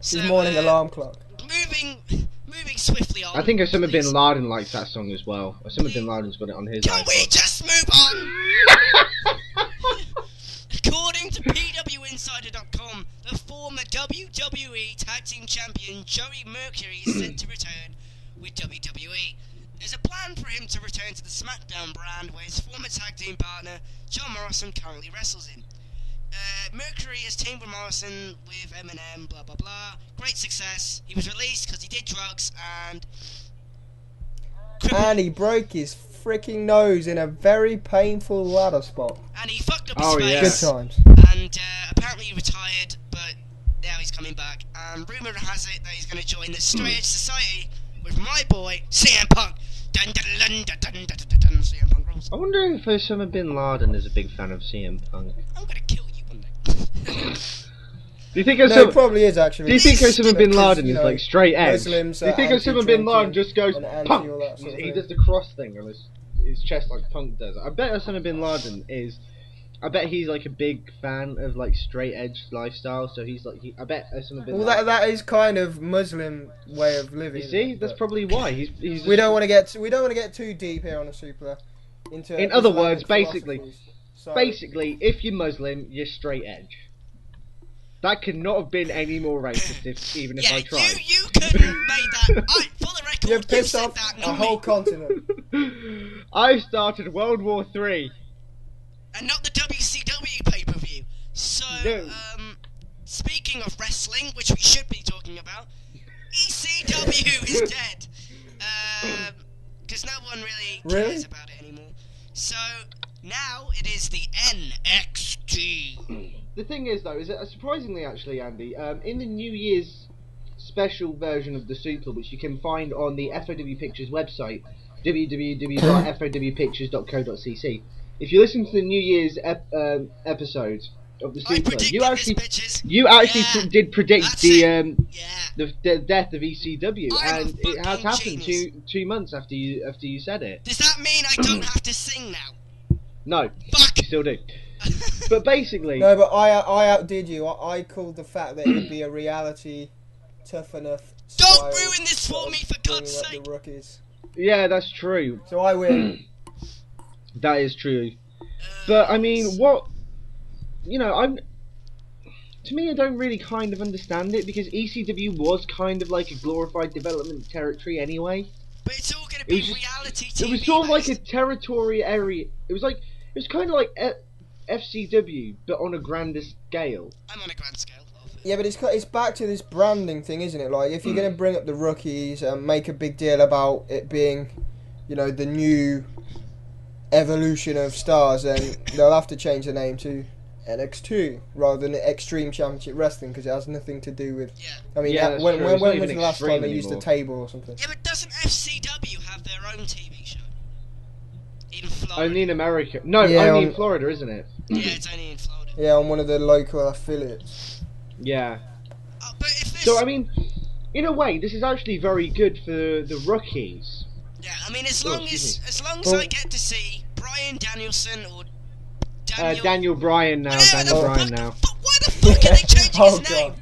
His morning alarm clock. Moving swiftly on. I think Osama Bin please. Laden likes that song as well. Osama Bin Laden's got it on his Can we iPod. just move on? According to PWInsider.com, the former WWE Tag Team Champion Joey Mercury is set to return with WWE. There's a plan for him to return to the SmackDown brand, where his former tag team partner John Morrison currently wrestles in. Mercury has teamed with Morrison with Eminem, blah blah blah. Great success. He was released because he did drugs and... And he broke his freaking nose in a very painful ladder spot. And he fucked up his Oh, face. yeah. Good times. And apparently he retired, but now he's coming back. And rumour has it that he's going to join the Straight Edge Society with my boy CM Punk. Dun dun dun dun dun dun dun dun. CM Punk rules. I wonder if Osama Bin Laden is a big fan of CM Punk. I'm going to kill you one day. Do you think No, Osama... it probably is actually. Do you think Osama Bin Laden you is know, like straight edge? Muslims Do you are think Osama Bin Laden anti-drinking just goes and anti Punk? all that sort of He thing. does the cross thing on his chest like Punk does. I bet Osama Bin Laden is. I bet he's like a big fan of like straight edge lifestyle. So he's like. I bet Osama Bin Well, Laden. that is kind of Muslim way of living. You see, isn't it? that's But probably why he's. we don't want to get too deep here on a Suplah. Into In other Islamic words, basically- philosophies. So, Basically, if you're Muslim, you're straight edge. That could not have been any more racist, even if Yeah, I tried. you couldn't have made that. For the record, you you pissed said off that, a not whole me. continent. I started World War III. And not the WCW pay-per-view. So, No. speaking of wrestling, which we should be talking about, ECW is dead. Because no one really cares about it anymore. So, now it is the NXT. The thing is, though, is that surprisingly, actually, Andy, in the New Year's special version of the Suplah, which you can find on the FOW Pictures website, www.fowpictures.co.cc, if you listen to the New Year's episode of the I Suplah, predicted you actually this, bitches. you did predict That's the Yeah. the death of ECW, I'm a and it has fucking happened genius. two months after you said it. Does that mean I don't have to sing now? No, Fuck! you still do. But basically, No, but I outdid you. I called the fact that it would be a reality, tough enough. Don't style ruin this for of me, for bringing God's up sake. The rookies. yeah, that's true. So I win. That is true. But I mean, what? You know, to me, I don't really kind of understand it, because ECW was kind of like a glorified development territory anyway. But it's all going to It be was just- reality TV. It was sort of like a based. territory area. It was kind of like FCW, but on a grander scale. I'm on a grand scale. Yeah, but it's back to this branding thing, isn't it? Like, if you're going to bring up the rookies and make a big deal about it being, you know, the new evolution of stars, then they'll have to change the name to NXT rather than Extreme Championship Wrestling, because it has nothing to do with. Yeah. I mean, Yeah, that's when true. It's not was even the last Extreme time they used a anymore. table or something? Yeah, but doesn't FCW have their own TV show? In Florida. Only in America. No, Yeah, only in on- Florida, isn't it? Yeah, it's only in Florida. Yeah, on one of the local affiliates. Yeah. But if this... So I mean, in a way, this is actually very good for the rookies. Yeah, I mean, as Oh, long excuse as Well- I get to see Brian Danielson or Daniel Bryan now. Whatever Daniel the Bryan fuck- now. Why the fuck are they changing Oh, his name? God.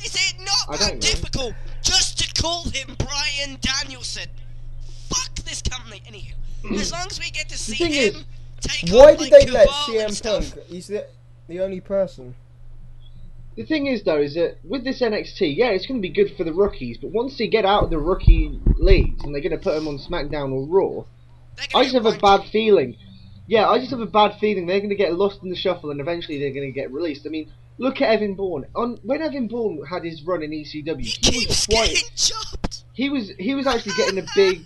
Is it I not don't know. that difficult just to call him Brian Danielson? this company. Anywho, as long as we get to see thing him is, take why on, did like, they let Caval and CM stuff. Punk? He's the only person. The thing is, though, is that with this NXT, yeah, it's going to be good for the rookies, but once they get out of the rookie leagues and they're going to put them on SmackDown or Raw, They're I gonna just get have a wanked. bad feeling. Yeah, I just have a bad feeling they're going to get lost in the shuffle and eventually they're going to get released. I mean, look at Evan Bourne. When Evan Bourne had his run in ECW, He he was keeps quite. getting chopped. He was actually getting a big.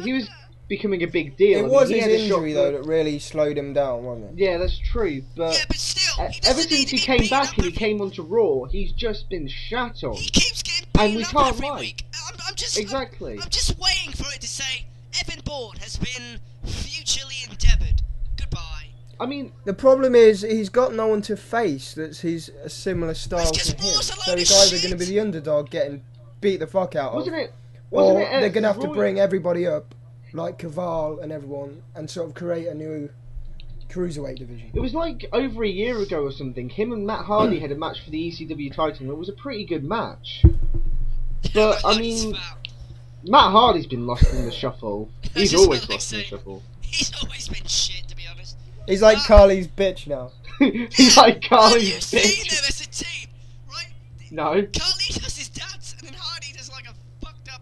He was becoming a big deal. It I was mean, he his had a shot injury for- though that really slowed him down, wasn't it? Yeah, that's true, but. Yeah, but still, he Ever doesn't need since to he be came beaten back up and he every- came onto Raw, he's just been shat on. He keeps getting And beaten we up can't every lie. week. I'm just Exactly. I'm just waiting for it to say Evan Bourne has been futurely endeavoured. Goodbye. I mean, The problem is he's got no one to face that's a similar style It's to just him. Bourne's a So load he's of either shit. going to be the underdog getting beat the fuck out of, wasn't it? or Wasn't it? they're going to have to Roy- bring everybody up, like Caval and everyone, and sort of create a new cruiserweight division. It was like over a year ago or something. Him and Matt Hardy had a match for the ECW title, and it was a pretty good match. But I Like, he's mean, foul. Matt Hardy's been lost in the shuffle. I He's just always felt like lost in the saying- shuffle. He's always been shit, to be honest. He's like Carly's bitch now. He's like Have Carly's you seen bitch. them as a team, right? No. Carly does his dance, and then Hardy does like a fucked up.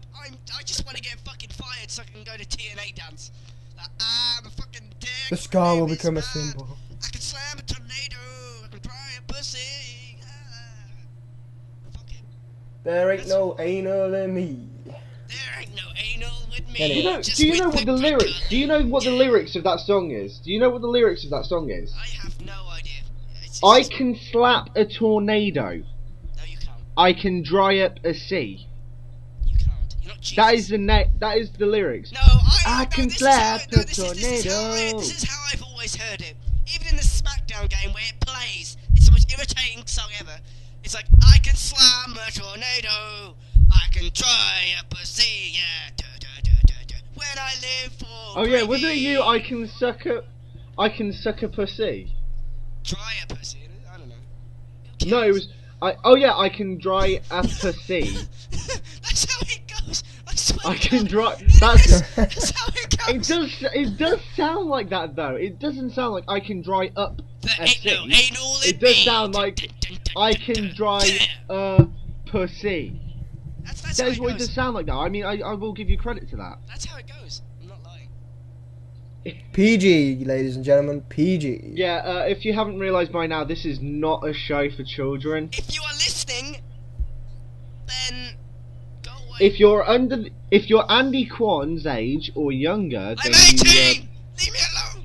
I just want to get fucking fired so I can go to TNA dance. Like, I'm a fucking dick. The scar will my name is become a Matt. symbol. I can slam a tornado. I can dry a pussy. Fuck it. There ain't no anal in me. There ain't no anal with me. Anyway. You know, just do you with know what the brick lyrics? gun. Do you know what the lyrics of that song is? Do you know what the lyrics of that song is? I have no idea. It's I just- can slap a tornado. No, you can't. I can dry up a sea. You can't. You're not Jesus. That is That is the lyrics. No, I no, can this is how- slap no, a this is how tornado. this is how I've always heard it. Even in the SmackDown game where it plays, it's the most irritating song ever. It's like, I can slam a tornado, I can dry up a sea, yeah, when I live for Oh yeah, wasn't it gravy. you? I can suck a pussy. Dry a pussy, I don't know. Who No, it cares? was. Oh yeah, I can dry a pussy. That's how it goes. I swear I to can God. dry. That's how it It goes. does sound like that though. It doesn't sound like I can dry up There a ain't no sea. anal in It does me. sound like I can dry a pussy. That's That how is it what it goes. does sound like though. I mean, I will give you credit to that. That's how it goes. I'm not lying. PG, ladies and gentlemen, PG. Yeah, if you haven't realised by now, this is not a show for children. If you are listening, then go away. If you're Andy Kwan's age or younger, I'm then 18! Leave me alone!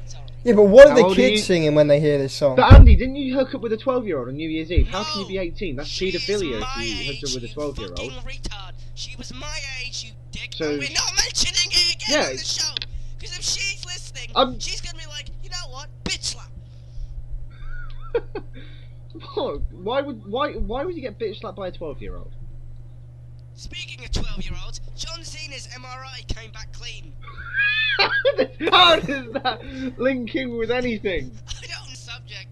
Sorry. Yeah, but what are How the old are you? kids singing when they hear this song? But Andy, didn't you hook up with a 12-year-old on New Year's Eve? How can you No, be 18? That's she is paedophilia my if you hooked up age, with a you 12-year-old. fucking retard. She was my age, you dick. So- And we're not mentioning it again Yeah. on the show. Because if she's listening, she's gonna be like, you know what? Bitch slap. What? Why would you get bitch slapped by a 12-year-old? Speaking of 12-year-olds, John Cena's MRI came back clean. How does that link in with anything? I don't know the subject.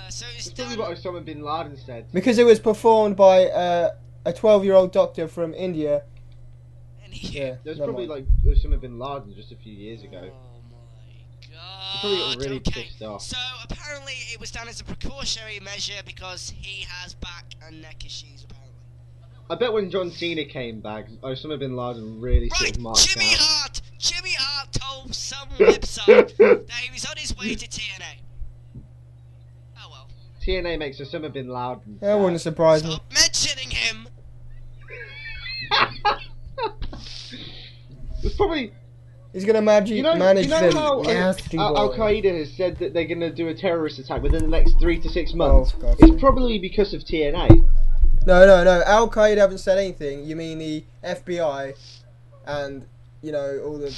So it's It's probably done. what Osama Bin Laden said. Because it was performed by a 12-year-old doctor from India. And he, Yeah, There was never probably mind. like Osama Bin Laden just a few years ago. Oh my god. probably got really okay. pissed off. So apparently it was done as a precautionary measure because he has back and neck issues apparently. I bet when John Cena came back, Osama Bin Laden really sort Right, of marked Jimmy out. Hart! Jimmy Hart told some website that he was on his way to TNA. Oh well. TNA makes Osama Bin Laden. That wouldn't surprise me. Stop mentioning him! It's probably He's gonna manage you know them. how Nasty Al boy. Qaeda has said that they're going to do a terrorist attack within the next 3 to 6 months. Oh, God. It's probably because of TNA. No. Al Qaeda haven't said anything. You mean the FBI and all the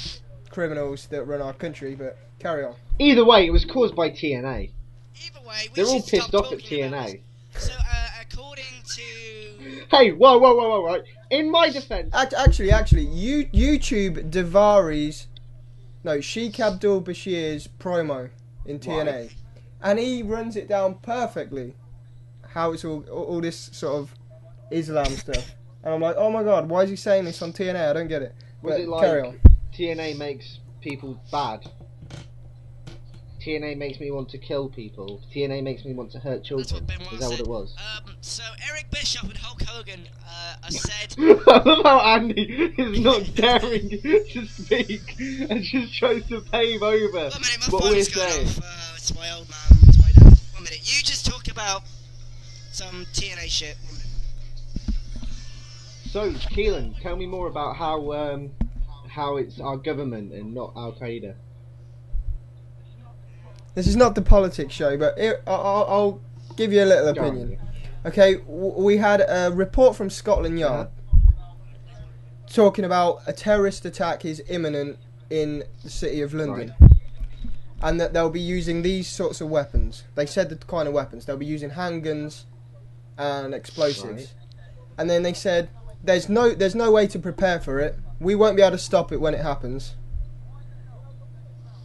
criminals that run our country? But carry on. Either way, it was caused by TNA. Either way, we They're all should stop pissed off at talking about TNA. it. So, according to... Hey, whoa, right. In my defense, Actually, YouTube Davari's, Sheikh Abdul Bashir's promo in TNA, Right. and he runs it down perfectly. How it's all this sort of Islam stuff, And I'm like, oh my god, why is he saying this on TNA? I don't get it. Was But it carry like on. TNA makes people bad? TNA makes me want to kill people. TNA makes me want to hurt That's children. what Benoit Is that what said. it was? So Eric Bischoff and Hulk Hogan said. I love how Andy is not daring to speak and just tries to pave over 1 minute, my what we're phone's going saying. off. It's my old man. It's my dad. 1 minute. You just talk about some TNA shit. 1 minute. So, Keelan, tell me more about how it's our government and not Al Qaeda. This is not the politics show, but I'll give you a little Go on, opinion. yeah. Okay, we had a report from Scotland Yard talking about a terrorist attack is imminent in the city of London. Right. And that they'll be using these sorts of weapons. They said the kind of weapons. They'll be using handguns and explosives. Right. And then they said, there's no way to prepare for it. We won't be able to stop it when it happens.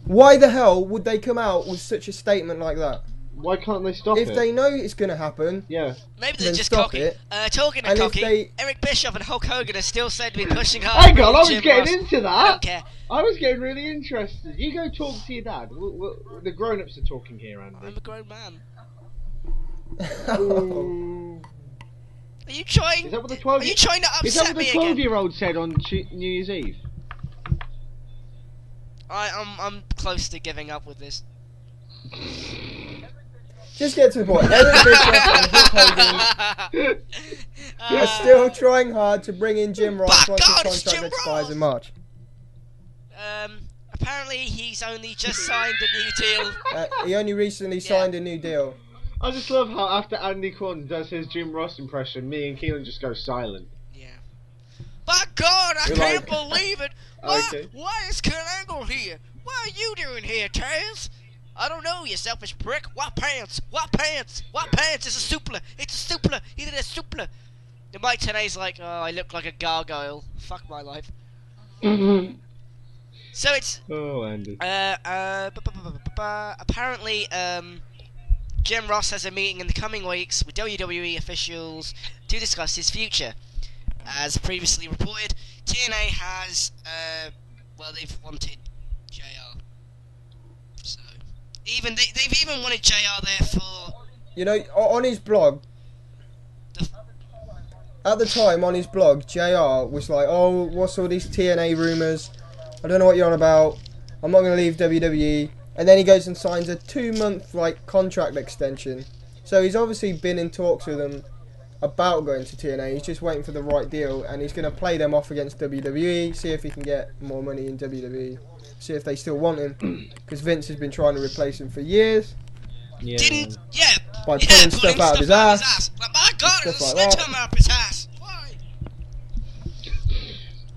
Why the hell would they come out with such a statement like that? Why can't they stop If it? they know it's going to happen, Yeah. Maybe they're Then just stop cocky. it. Talking of And if cocky, they- Eric Bischoff and Hulk Hogan are still said to be pushing hard. Hang on, I was Jim getting Ross. into I don't that. care. I was getting really interested. You go talk to your dad. The grown-ups are talking here, I'm Andy. a grown man. Ooh. Are you trying? Is that what the 12? Are you trying to Is that upset what the me again? 12-year-old said on New Year's Eve? I'm close to giving up with this. just get to the point. Eric Bischoff and Hulk Hogan are still trying hard to bring in Jim Ross By once God, his it's contract Jim expires Ross! in March. Apparently he's only just signed a new deal. He only recently signed a new deal. I just love how after Andy Quan does his Jim Ross impression, me and Keelan just go silent. Yeah. By God, I We're can't like- believe it. Why, Okay. why is Kurt Angle here? What are you doing here, Taz? I don't know, you selfish prick. What pants? What pants? What pants? It's a Suplah. It's a Suplah. He did a Suplah. And Mike Tenay's like, oh, I look like a gargoyle. Fuck my life. So it's Oh, Andy. apparently Jim Ross has a meeting in the coming weeks with WWE officials to discuss his future. As previously reported, TNA has they've wanted JR. So they've even wanted JR there for You know, on his blog, at the time on his blog, JR was like, oh, what's all these TNA rumours? I don't know what you're on about. I'm not going to leave WWE. And then he goes and signs a 2-month contract extension. So he's obviously been in talks with them about going to TNA. He's just waiting for the right deal, and he's going to play them off against WWE, see if he can get more money in WWE, see if they still want him, because Vince has been trying to replace him for years. Yeah. By pulling stuff out of his ass. Like, my God, Stuff it's a like that. sledgehammer up his ass. Why?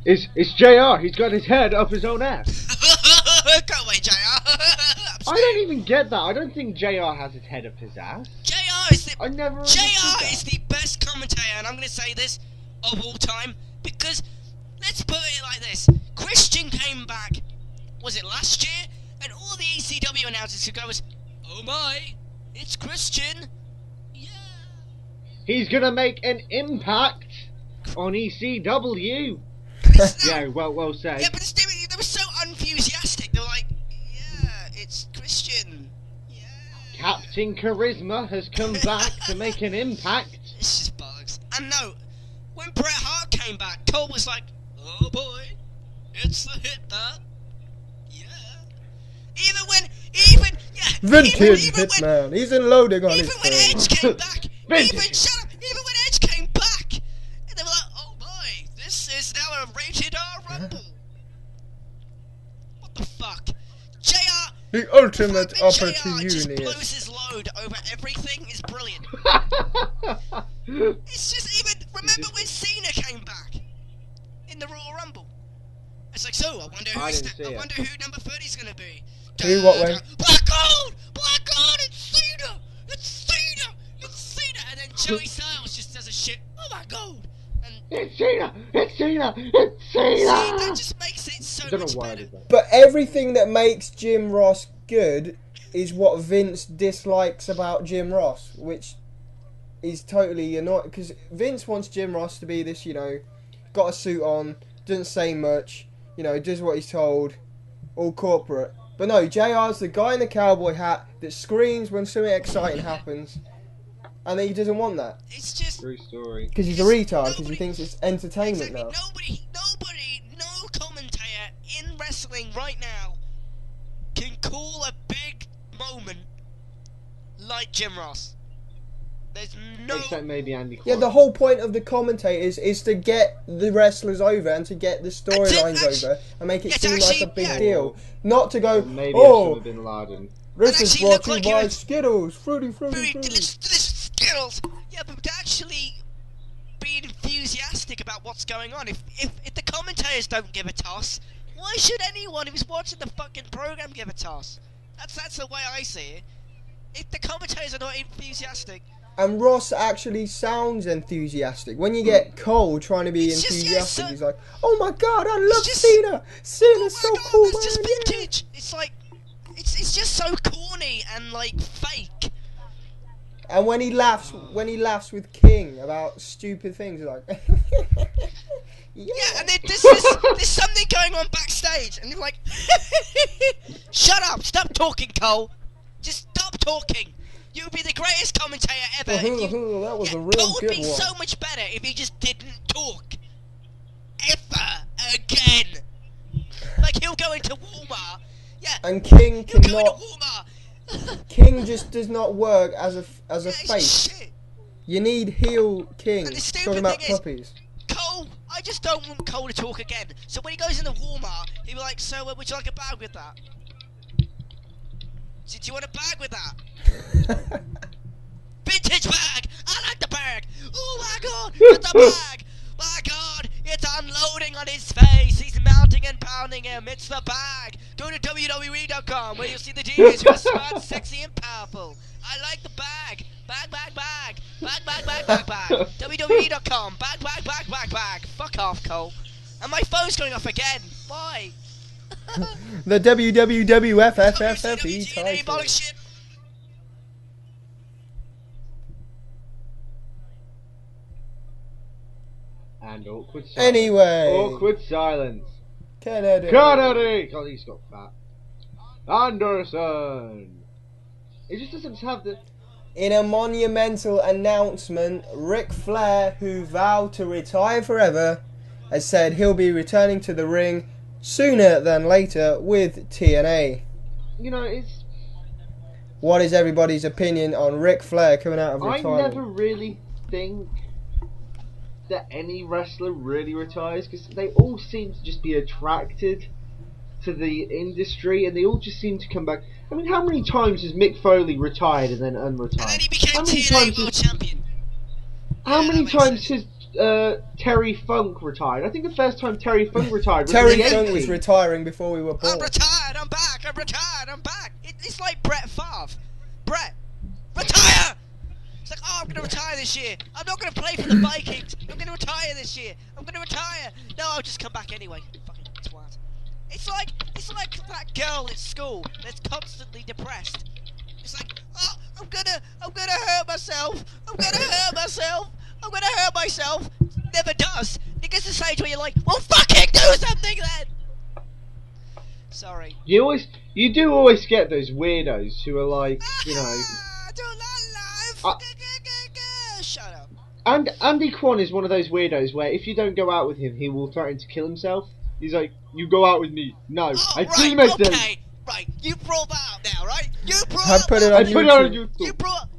It's JR. He's got his head up his own ass. Go away, JR. I don't even get that. I don't think JR has his head up his ass. JR is the I never understood JR that. is the best commentator, and I'm going to say this, of all time, because let's put it like this. Christian came back, was it last year? And all the ECW announcers could go was, oh my, it's Christian. Yeah. He's gonna make an impact on ECW. It's not- Yeah, well said. Yeah, but they were so unenthusiastic. They were like, yeah, it's Christian. Yeah. Captain Charisma has come back to make an impact. It's just bollocks. And no, when Bret Hart came back, Cole was like, oh boy, it's the hit that. Yeah. Vintage even when- Hitman. He's unloading on Even his when phone. Edge came back, Vintage. even when Edge came back, and they were like, oh boy, this is now a rated R Rumble. What the fuck? JR, The ultimate JR just opportunity. blows his load over everything is brilliant. It's just even, remember when Cena came back in the Royal Rumble? It's like, so, I wonder I who's didn't see it. I wonder who number 30 is going to be. Who, what way? Black Gold! Black Gold! It's Cena! It's Cena! It's Cena! And then Joey Styles just does a shit, oh my God! And It's Cena! It's Cena! It's Cena! see, that just makes it so I don't much know why I better. did that. But everything that makes Jim Ross good is what Vince dislikes about Jim Ross, which is totally annoyed because Vince wants Jim Ross to be this, got a suit on, doesn't say much, does what he's told, all corporate. But no, JR's the guy in the cowboy hat that screams when something exciting happens, and then he doesn't want that. It's just True story. Because he's a retard, because he thinks it's entertainment now. No commentator in wrestling right now can call a big moment like Jim Ross. There's no... Except maybe Andy Quinn. Yeah, the whole point of the commentators is to get the wrestlers over and to get the storylines over and make it seem like a big deal. Not to go, Maybe oh, Osama Bin Laden. this is brought to like you by you're- Skittles, fruity. delicious Skittles. Yeah, but to actually be enthusiastic about what's going on. If the commentators don't give a toss, why should anyone who's watching the fucking program give a toss? That's the way I see it. If the commentators are not enthusiastic, And Ross actually sounds enthusiastic. When you get Cole trying to be It's just- enthusiastic, yeah, so- he's like, oh my god, I love just- Cena! Cena's so oh my God, cool, that's man! just yeah." vintage. It's like, it's just so corny and like fake. And when he laughs with King about stupid things, he's like, Yeah, and then there's something going on backstage, and you're like, shut up, stop talking, Cole. Just stop talking. You would be the greatest commentator ever. If you, that was a real Cole would good be one. so much better if he just didn't talk. Ever again. Like, he'll go into Walmart. Yeah, And King he'll go into cannot. Walmart. King just does not work as a Yeah, face. shit. You need heel King. And the stupid Talking about thing is- puppies. Cole, I just don't want Cole to talk again. So when he goes into Walmart, he'll be like, so would you like a bag with that? Do you want a bag with that? Vintage bag! I like the bag! Oh my god! It's a bag! My god! It's unloading on his face! He's mounting and pounding him! It's the bag! Go to WWE.com where you'll see the divas who are smart, sexy, and powerful. I like the bag! Bag, bag, bag! Bag, bag, bag, bag, bag! WWE.com! Bag, bag, bag, bag, bag! Fuck off, Cole! And my phone's going off again! Why? The WWWFFFE TNA title. bollock shit! And awkward silence. Anyway. Awkward silence. Kennedy. Kennedy! God, he's got fat. Anderson! It just doesn't have the... In a monumental announcement, Ric Flair, who vowed to retire forever, has said he'll be returning to the ring sooner than later with TNA. You know, it's... What is everybody's opinion on Ric Flair coming out of I retirement? never really think that any wrestler really retires, because they all seem to just be attracted to the industry, and they all just seem to come back. I mean, how many times has Mick Foley retired and then unretired? And then he became How many TNA times World has- Champion. How Yeah, many that makes times sense. has Terry Funk retired? I think the first time Terry Funk retired was Terry in the Funk was 80s. retiring before we were born. I'm retired, I'm back, I'm retired, I'm back. It's like Brett Favre. Brett, retire! It's like, oh, I'm going to retire this year. I'm not going to play for the Vikings. I'm going to retire this year. I'm going to retire. No, I'll just come back anyway. Fucking twat. It's like that girl at school that's constantly depressed. It's like, oh, I'm gonna hurt myself. I'm gonna hurt myself. I'm gonna hurt myself. Never does. It gets to the stage where you're like, well, fucking do something then. Sorry. You do always get those weirdos who are like, you know. I don't like Uh, life. Shut up. And Andy Kwan is one of those weirdos where if you don't go out with him, he will threaten to kill himself. He's like, you go out with me. No, Oh, I right, promised him. okay. Right, you brought that up now, right? You brought I up put it what on I put it on YouTube. You YouTube. brought.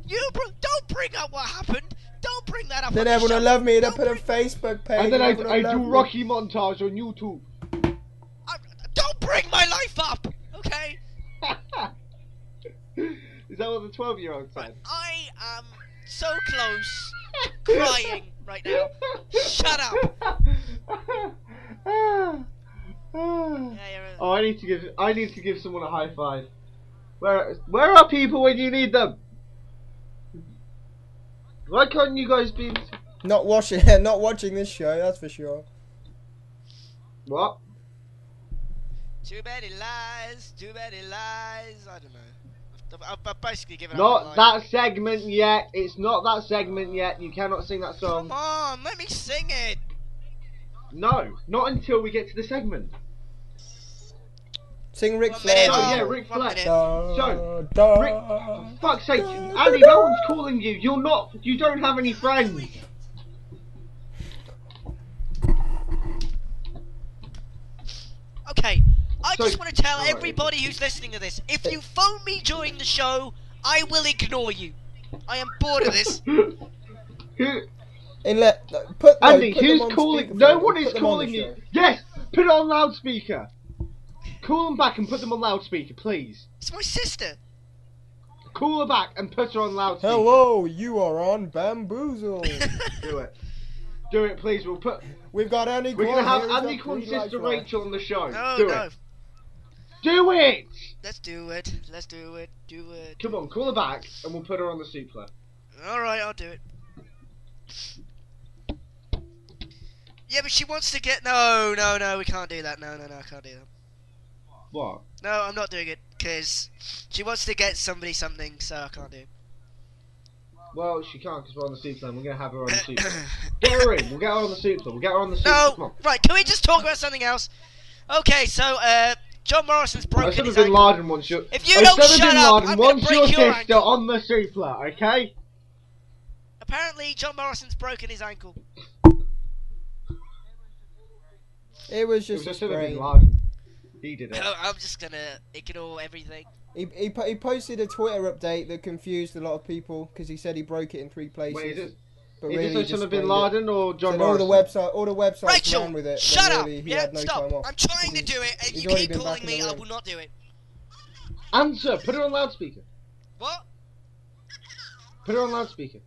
Don't bring up what happened. Don't bring that up. Then on the everyone will show. love me. They Don't put a bring- Facebook page. And then I everyone will do love me. Rocky montage on YouTube. Don't bring my life up, okay? Is that what the 12-year-old said? I am so close to crying right now. Shut up. Yeah, you're Oh, I need to give someone a high five. Where are people when you need them? Why can't you guys be? Not watching this show. That's for sure. What? Too many lies. Too many lies. I don't know. I've I've basically given up. Not on life. that segment yet. It's not that segment yet. You cannot sing that song. Come on, let me sing it. No, not until we get to the segment. Sing Ric 1 Flair. minute. Oh, Oh, yeah, Ric 1 Flair. minute. So, Da, Rick, da, for fuck's sake, da, Andy, da, no one's calling you. You don't have any friends. Okay, I So- just want to tell Alright. everybody who's listening to this, if you phone me during the show, I will ignore you. I am bored of this. Who, Andy, put them who's on calling? speakerphone No and one put is them on calling the you. show. Yes, put it on loudspeaker. Call them back and put them on loudspeaker, please. It's my sister. Call her back and put her on loudspeaker. Hello, you are on Bamboozle. Do it. Do it, please. We'll put. We've got Andy We're Quan gonna have here, he's Andy got Quan's 3 sister likes left. Rachel on the show. No, do no. it. Do it. Let's do it. Let's do it. Do it. Come on, call her back and we'll put her on the Suplah. Alright, I'll do it. Yeah, but she wants to get... No, we can't do that. No, I can't do that. What? No, I'm not doing it, because she wants to get somebody something, so I can't do it. Well, she can't because we're on the Suplah and we're gonna have her on the Suplah. Get her in. We'll get her on the Suplah. We'll get her on the Suplah. Come No! on. Right, can we just talk about something else? Okay, so, John Morrison's broken Osama his Bin ankle. Laden wants your. If you don't Osama shut Bin up, Laden I'm gonna wants break your your sister ankle. on the Suplah, okay? Apparently, John Morrison's broken his ankle. It was It just was a Osama Bin sprain. Laden. He did it. I'm just gonna ignore everything. He posted a Twitter update that confused a lot of people because he said he broke it in 3 places. Wait, is but it really he just Osama Bin sprained Laden or it. John So Morrison? all the websites Rachel, ran with it. shut but up! really he Yeah, had no stop. time off. I'm trying to He's- do it, and he's you already keep been calling back in me. the I ring. will not do it. Answer. Put her on loudspeaker. What? Put her on loudspeaker.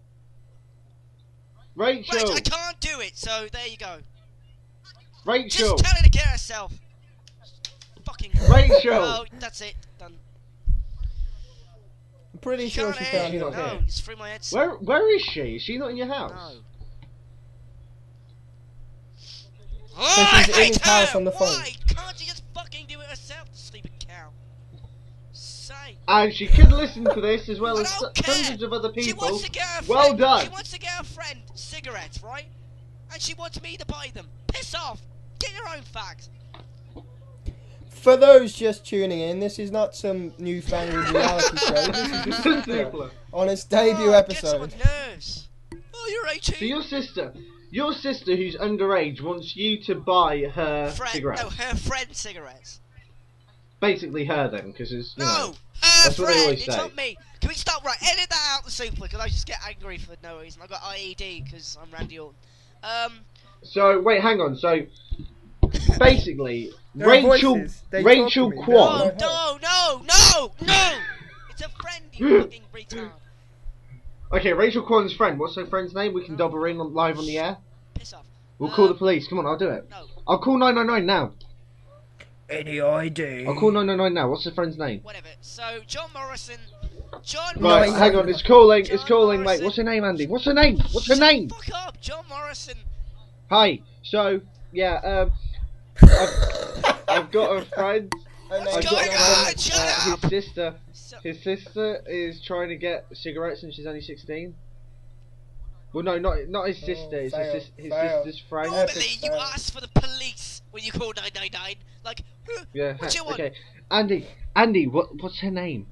Rachel. Right, I can't do it. So there you go. Rachel. Just tell her to get herself. Fucking. Rachel. Oh, that's it. Done. I'm pretty You sure can't she hear. found She's it. not No, here. it's through my headset. Where is she? Is she not in your house? No. So Oh, she's I in his hate house her. on the phone. Why can't she just fucking do it herself, stupid cow? Say. And she could listen to this as well I as don't care. hundreds of other She people. wants to get her Well friend, done. She wants to get her friend cigarettes, right? And she wants me to buy them. Piss off. Get your own fags. For those just tuning in, this is not some newfangled reality show. This is just Suplah. on its debut Oh, Get episode. someone's nerves. Oh, you're 18. So your sister who's underage wants you to buy her cigarettes. No, her friend cigarettes. Basically her then, because it's, you No, know. her that's what they friend. always It's say. not me. Can we stop? Right, edit that out the super because I just get angry for no reason. I got IED because I'm Randy Orton. So, wait, hang on. So, basically, There are Rachel voices. They Rachel talk to me. Quan. No. It's a friend, you fucking retard. Okay, Rachel Quan's friend. What's her friend's name? We can double ring on, live on the air. Piss off. We'll call the police. Come on, I'll do it. No, I'll call 999 now. Any ID? I'll call 999 now. What's the friend's name? whatever. So, John Morrison. John Right, Morrison. hang on. It's calling. It's John calling, mate. Morrison. What's her name, Andy? What's her name? What's her name? Fuck up, John Morrison. Hi. So, yeah. I've got a friend. What's I've going got a on? friend. Shut up. His sister. So, His sister is trying to get cigarettes and she's only 16. Well, no, not his sister. It's fail, his fail. sister's friend. normally, you fail. ask for the police when you call 999. Like, Yeah. what do you want? Okay. Andy, what's her name?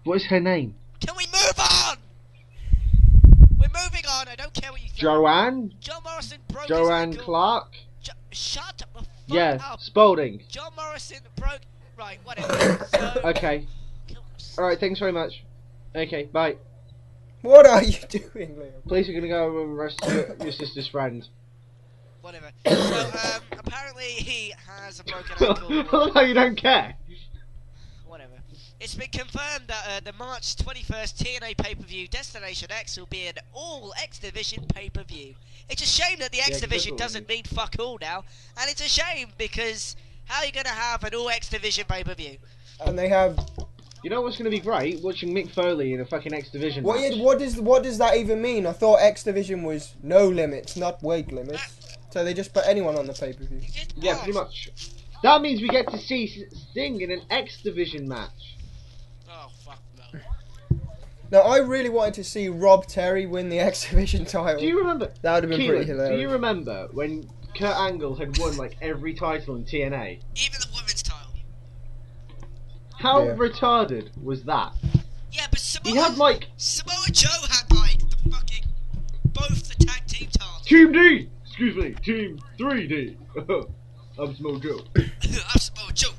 What is her name? Can we move on? We're moving on. I don't care what you think. Joanne? John Morrison broke Joanne his ankle. Clark? Shut the fuck Yeah, up. Spalding. John Morrison broke. Right, whatever. So, Okay. Alright, thanks very much. Okay, bye. What are you doing, Liam? Police are gonna go and arrest your sister's friend. Whatever. So, apparently he has a broken ankle. No, you don't care. Whatever. It's been confirmed that the March 21st TNA pay-per-view Destination X will be an all X Division pay-per-view. It's a shame that the X 'cause Division that's doesn't mean fuck all now, and it's a shame because how are you going to have an all X Division pay-per-view? And they have You know what's gonna be great? Watching Mick Foley in a fucking X Division match. what does that even mean? I thought X Division was no limits, not weight limits. So they just put anyone on the pay per view. You just Yeah, asked. pretty much. That means we get to see Sting in an X Division match. Oh, fuck no. Now, I really wanted to see Rob Terry win the exhibition title. Do you remember? That would have been pretty Keelan, hilarious. do you remember when Kurt Angle had won like every title in TNA? Even the women's title. How Yeah. retarded was that? Yeah, but Samoa, He had like Samoa Joe had like the fucking both the tag team titles. Team D. Excuse me, Team 3D. I'm Samoa Joe. I'm Samoa Joe.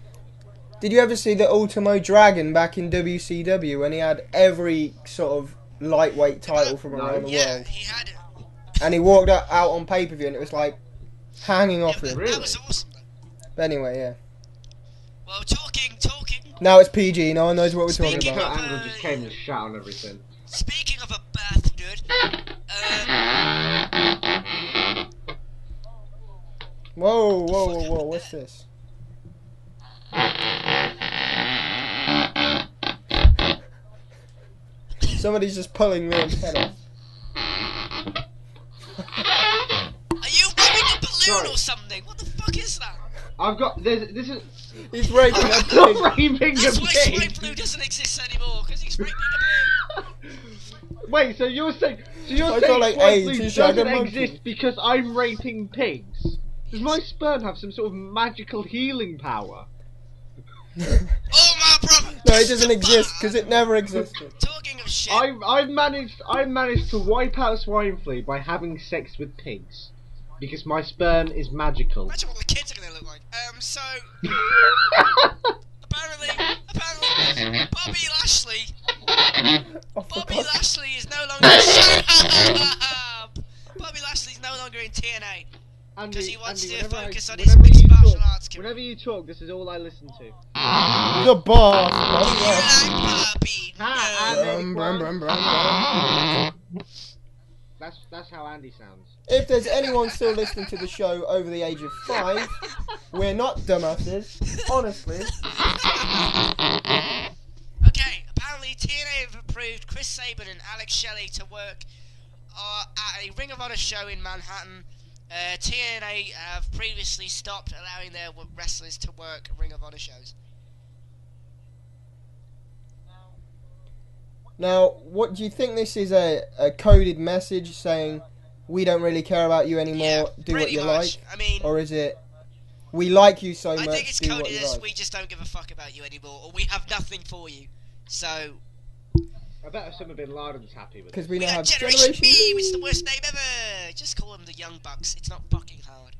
Did you ever see the Ultimo Dragon back in WCW when he had every sort of lightweight title from around the Yeah, world? he had it. And he walked out on pay-per-view and it was like hanging off Yeah, him. but Really? that was awesome though. But anyway, yeah. Well, talking. Now it's PG, no one knows what we're talking Speaking about. Kurt Angle just came and shat on everything. Speaking of a bastard, Whoa, what's this? Somebody's just pulling Liam's head off. are you rubbing a balloon Sorry. or something? What the fuck is that? I've got this is. He's raping a I'm pig. not raping a That's why swine pig. flu doesn't exist anymore, because he's raping a pig. Wait, so you're saying I got, like, swine AIDS flu to shag a doesn't monkey. exist because I'm raping pigs? Does my sperm have some sort of magical healing power? Oh my brother! No, it doesn't exist because it never existed. Talking of shit, I've managed to wipe out swine flu by having sex with pigs because my sperm is magical. imagine what the kids are gonna look like. So apparently, Bobby Lashley Oh, for Bobby God's Lashley is no longer. Shut up! Bobby Lashley's no longer in TNA because he wants to focus on his whenever mixed you martial talk- arts career. Whenever you talk, this is all I listen to. The boss. You like Bobby? Hi, No. I'm- Brum, brum, brum, brum. That's how Andy sounds. If there's anyone still listening to the show over the age of 5, we're not dumbasses. Honestly. Okay, apparently TNA have approved Chris Sabin and Alex Shelley to work at a Ring of Honor show in Manhattan. TNA have previously stopped allowing their wrestlers to work Ring of Honor shows. Now, what do you think this is a coded message saying we don't really care about you anymore, Yeah, do what pretty you much. like? I mean, Or is it we like you so I much, think it's do what coded you as like? we just don't give a fuck about you anymore, or we have nothing for you. So, I bet Osama Bin Laden's happy with Because it. we now got have Generation Generation B, which is the worst name ever. Just call them the Young Bucks. It's not fucking hard.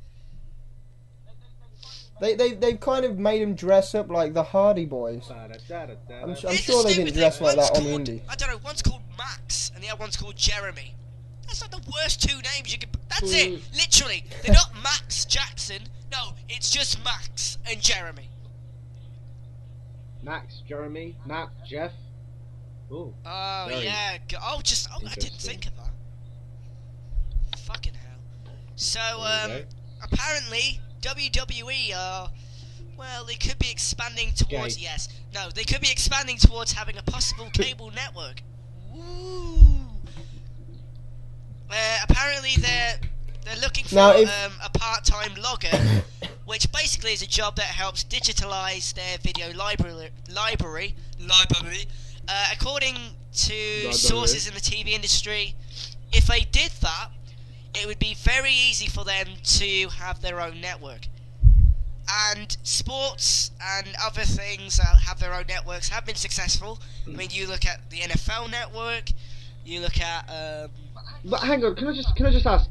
They've kind of made him dress up like the Hardy Boys. I'm Here's sure the they stupid didn't dress thing. like that One's on the called- indie. I don't know, one's called Max and the other one's called Jeremy. That's not the worst two names you could. That's it, literally. They're not Max Jackson. No, it's just Max and Jeremy. Max, Jeremy, Matt, Jeff. Ooh. Oh Very yeah. I didn't interesting. think of that. Fucking hell. So There you go. apparently WWE are. Well, they could be expanding towards. Gay. Yes. No, they could be expanding towards having a possible cable network. Woo. Apparently they're looking for Now, if- a part-time logger, which basically is a job that helps digitalize their video library. According to sources in the TV industry, if they did that, it would be very easy for them to have their own network. And sports and other things that have their own networks have been successful. I mean, you look at the NFL network, you look at But hang on, can I just ask,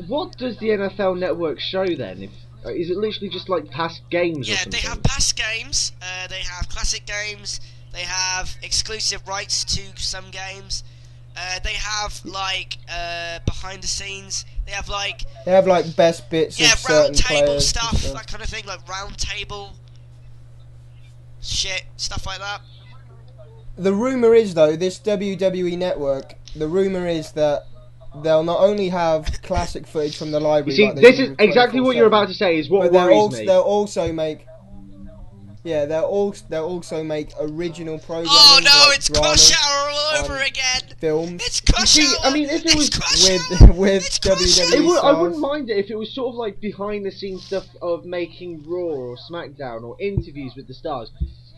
what does the NFL Network show then? If is it literally just like past games? or yeah, something? they have past games, they have classic games, they have exclusive rights to some games, they have like behind the scenes, they have like best bits yeah of certain round table players. stuff, and that kind of thing, like round table shit, stuff like that. The rumour is, though, this WWE Network, the rumour is that they'll not only have classic footage from the You library, see, like they this do is exactly what 24/7, you're about to say. Is what but worries me. they'll also make. Yeah, they'll also make original programming. Oh no, like it's dramas, Crush Hour all over again! films It's Crush See, Hour! I mean, if it was It's Crush with Hour! with It's Crush WWE Hour! I stars. wouldn't mind it if it was sort of like behind the scenes stuff of making Raw or SmackDown or interviews with the stars.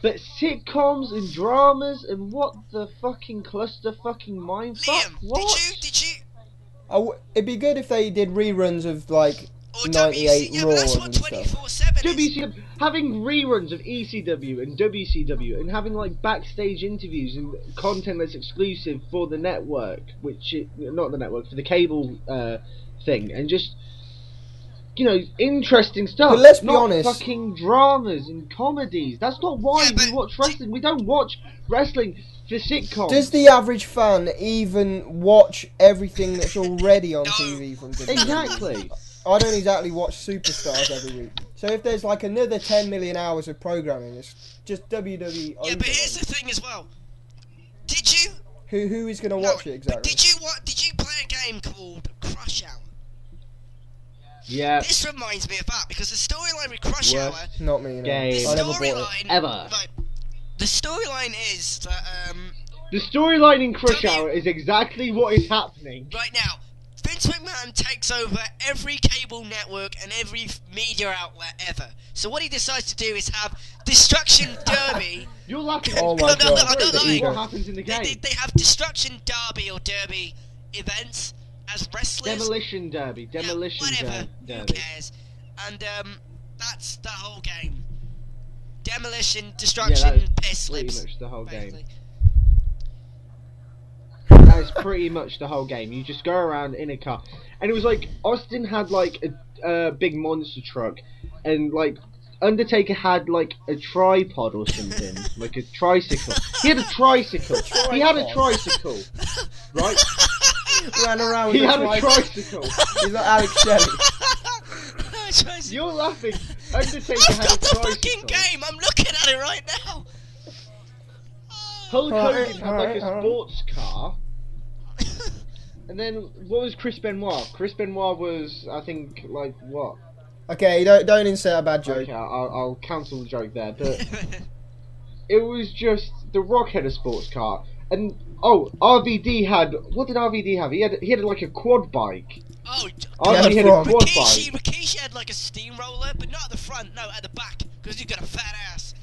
But sitcoms and dramas and what the fucking cluster fucking mindfuck? Liam, What? did you? It'd be good if they did reruns of like Or 98 yeah, but that's Raws what and stuff. 24/7 is. WCW, having reruns of ECW and WCW and having like backstage interviews and content that's exclusive for the network, not the network, for the cable thing, and just, you know, interesting stuff. But let's be not honest. fucking dramas and comedies. That's not why Yeah, but we watch wrestling. We don't watch wrestling for sitcoms. Does the average fan even watch everything that's already on No. TV from WWE? Exactly. I don't exactly watch Superstars every week. So if there's like another 10 million hours of programming, it's just WWE. Yeah, but here's the thing as well. Did you? Who is going to No, watch it but exactly? Did you play a game called Crush Hour? Yeah. This reminds me of that because the storyline with Crush Worst Hour. Not me, no. Game. The I never bought it. storyline. Ever. Right. The storyline is that The storyline in Crush W- Hour is exactly what is happening. right now, Vince McMahon takes over every cable network and every media outlet ever. So what he decides to do is have Destruction Derby. You're laughing. Oh at my No, no, God. I'm not lying. What happens in the game? They have Destruction Derby or Derby events as wrestlers. Demolition Derby. Demolition whatever. Who Derby. cares? And that's the whole game. Demolition, Yeah, destruction, that's piss pretty slips. much the whole game. Basically. That is pretty much the whole game. You just go around in a car, and it was like Austin had like a big monster truck, and like Undertaker had like a tripod or something, like a tricycle. He had a tricycle. He had a tricycle, right? Ran around with He a had a tricycle. tricycle. He's like Alex Shelley. You're laughing. Undertaker I've had a got the tricycle. fucking game. I'm looking at it right now. Hulk Alright, Hogan had like a alright. sports car. And then, what was Chris Benoit? Chris Benoit was, I think, like, what? Okay, don't insert a bad joke. Okay, I'll cancel the joke there, but it was just, The Rock had a sports car, and, RVD had, what did RVD have? He had like a quad bike. Oh, RVD had a Frog. quad Rikishi, bike. Rikishi had like a steamroller, but not at the front, no, at the back, because he's got a fat ass.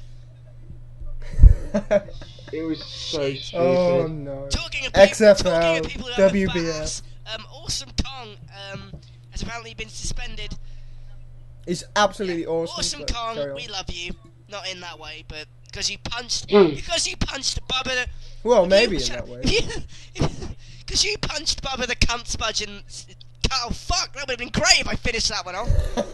It was so stupid. Oh no. Talking of XFL, people who have a fat WBS. ass, Awesome Kong has apparently been suspended. It's absolutely awesome. Awesome but carry Kong, on. we love you. Not in that way, but because you punched Mm. Bubba. Well, maybe in you- that way. Because you punched Bubba the cunt spudge and. Oh fuck, that would have been great if I finished that one off.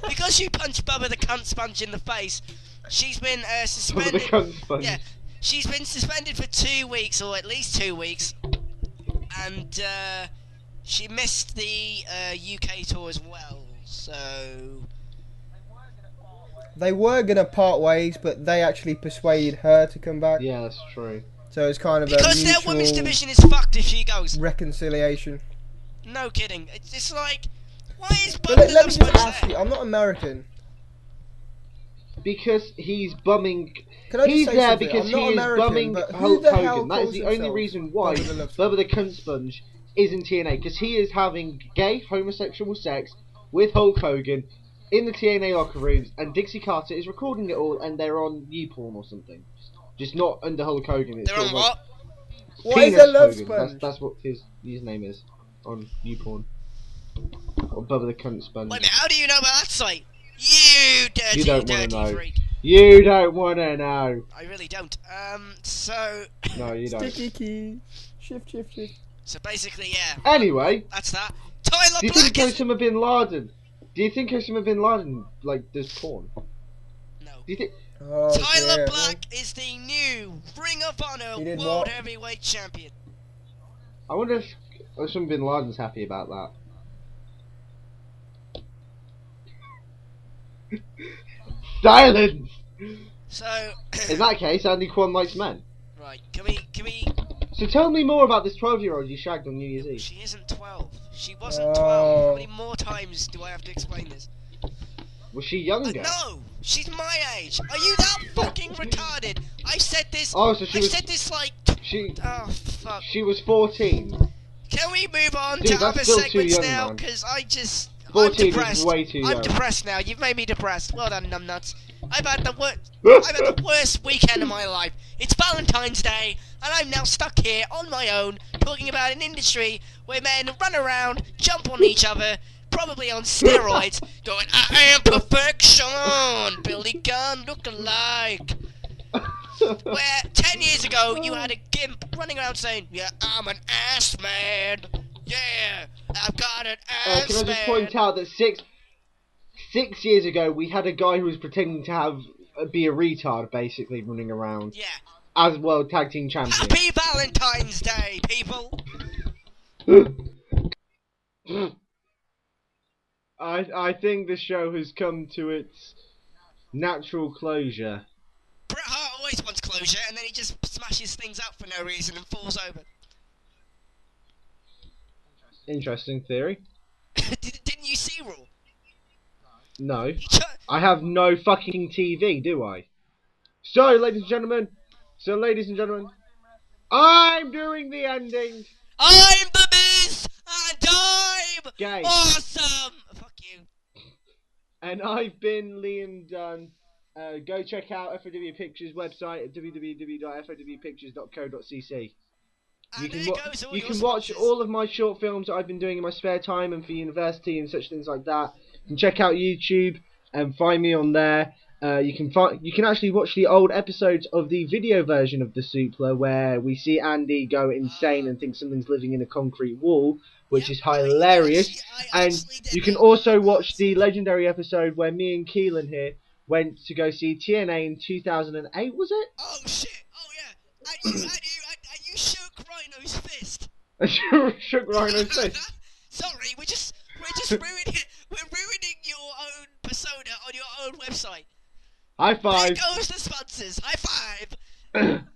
Because you punched Bubba the cunt sponge in the face, she's been Bubba the suspended. cunt sponge. Yeah, she's been suspended for 2 weeks, or at least 2 weeks. And she missed the UK tour as well, so. They were gonna part ways, but they actually persuaded her to come back. Yeah, that's true. So it's kind of Because a their mutual women's division is fucked if she goes. reconciliation. No kidding. It's just like, why is But Bubba the let me Love just Sponge ask you. there? I'm not American. Because he's bumming. Can I just He's say there something? because I'm not he is American, bumming but who Hulk the hell Hogan. That is calls the only himself reason why Bubba the Love Bubba the Cunt Sponge is in TNA. Because he is having gay, homosexual sex with Hulk Hogan in the TNA locker rooms, and Dixie Carter is recording it all, and they're on YouPorn or something. Just not under Hulk Hogan. It's They're sort on of like what? What is Penis a love Hogan. sponge? That's what his username is on YouPorn. Or Bubba the Cunt Sponge. Wait a minute, how do you know about that site? You dirty, You don't wanna dirty know. freak. You don't wanna know. I really don't. So No, you don't. Sticky key. Shift, shift, shift. so basically, yeah, Anyway, that's that. Tyler do you Black think is... Osama Bin Laden? Do you think Osama Bin Laden like does porn? No. Do you think? Oh, Tyler dear. Black is the new Ring of Honor He did World what? Heavyweight Champion. I wonder if Osama Bin Laden's happy about that. Silence. So, In that case, Andy Kwan likes men. right, can we? So tell me more about this 12-year-old you shagged on New Year's Eve. She isn't 12. She wasn't Oh. 12. How many more times do I have to explain this? Was she younger? No, she's my age. Are you that fucking retarded? I've said this. Oh, so she I've was- said this like. She Oh fuck. she was 14. Can we move on Dude, to that's other still too segments young, now? man. Because I'm 14 is depressed. way too I'm young. depressed now. You've made me depressed. Well done, numbnuts. I've had the worst weekend of my life. It's Valentine's Day, and I'm now stuck here on my own, talking about an industry where men run around, jump on each other, probably on steroids, going, I am perfection, Billy Gunn look-alike. Where 10 years ago you had a gimp running around saying, yeah, I'm an ass man. Yeah, I've got an ass Can I man. just point out that 6 years ago we had a guy who was pretending to be a retard, basically running around Yeah. as World Tag Team Champion. Happy Valentine's Day, people. I think the show has come to its natural closure. Bret Hart always wants closure, and then he just smashes things up for no reason and falls over. Interesting theory. Didn't you see Raw? No. I have no fucking TV, do I? So, ladies and gentlemen, I'm doing the ending. I'm the Miz, and I'm Gay. awesome. Fuck you. And I've been Liam Dunn. Go check out FOW Pictures website at www.fowpictures.co.cc. And You can watch all of my short films that I've been doing in my spare time and for university and such things like that. You can check out YouTube and find me on there. You can actually watch the old episodes of the video version of the Suplah where we see Andy go insane and think something's living in a concrete wall, which is hilarious. And you can also watch the legendary episode where me and Keelan here went to go see TNA in 2008, was it? Oh shit! Oh yeah! And you shook Rhino's fist. Shook Rhino's fist. Sorry, we're just ruining your own persona on your own website. High five. There goes the sponsors. High five. I'm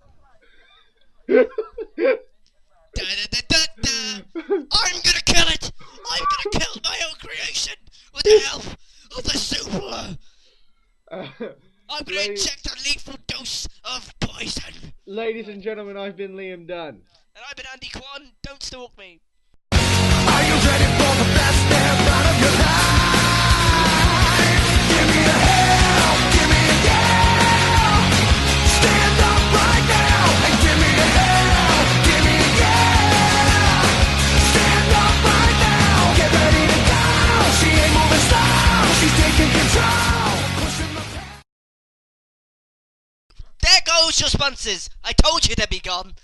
gonna kill it. I'm gonna kill my own creation with the help of the Suplah. I'm gonna inject a lethal dose of poison. Ladies and gentlemen, I've been Liam Dunn. And I've been Andy Kwan. Don't stalk me. Are you ready for the best step out of your life? Give me a hell, give me a yeah. Stand up right now and give me a hell, give me a yeah. Stand up right now, get ready to go. She ain't moving slow, she's taking control. Pushing the There goes your sponsors. I told you they'd be gone.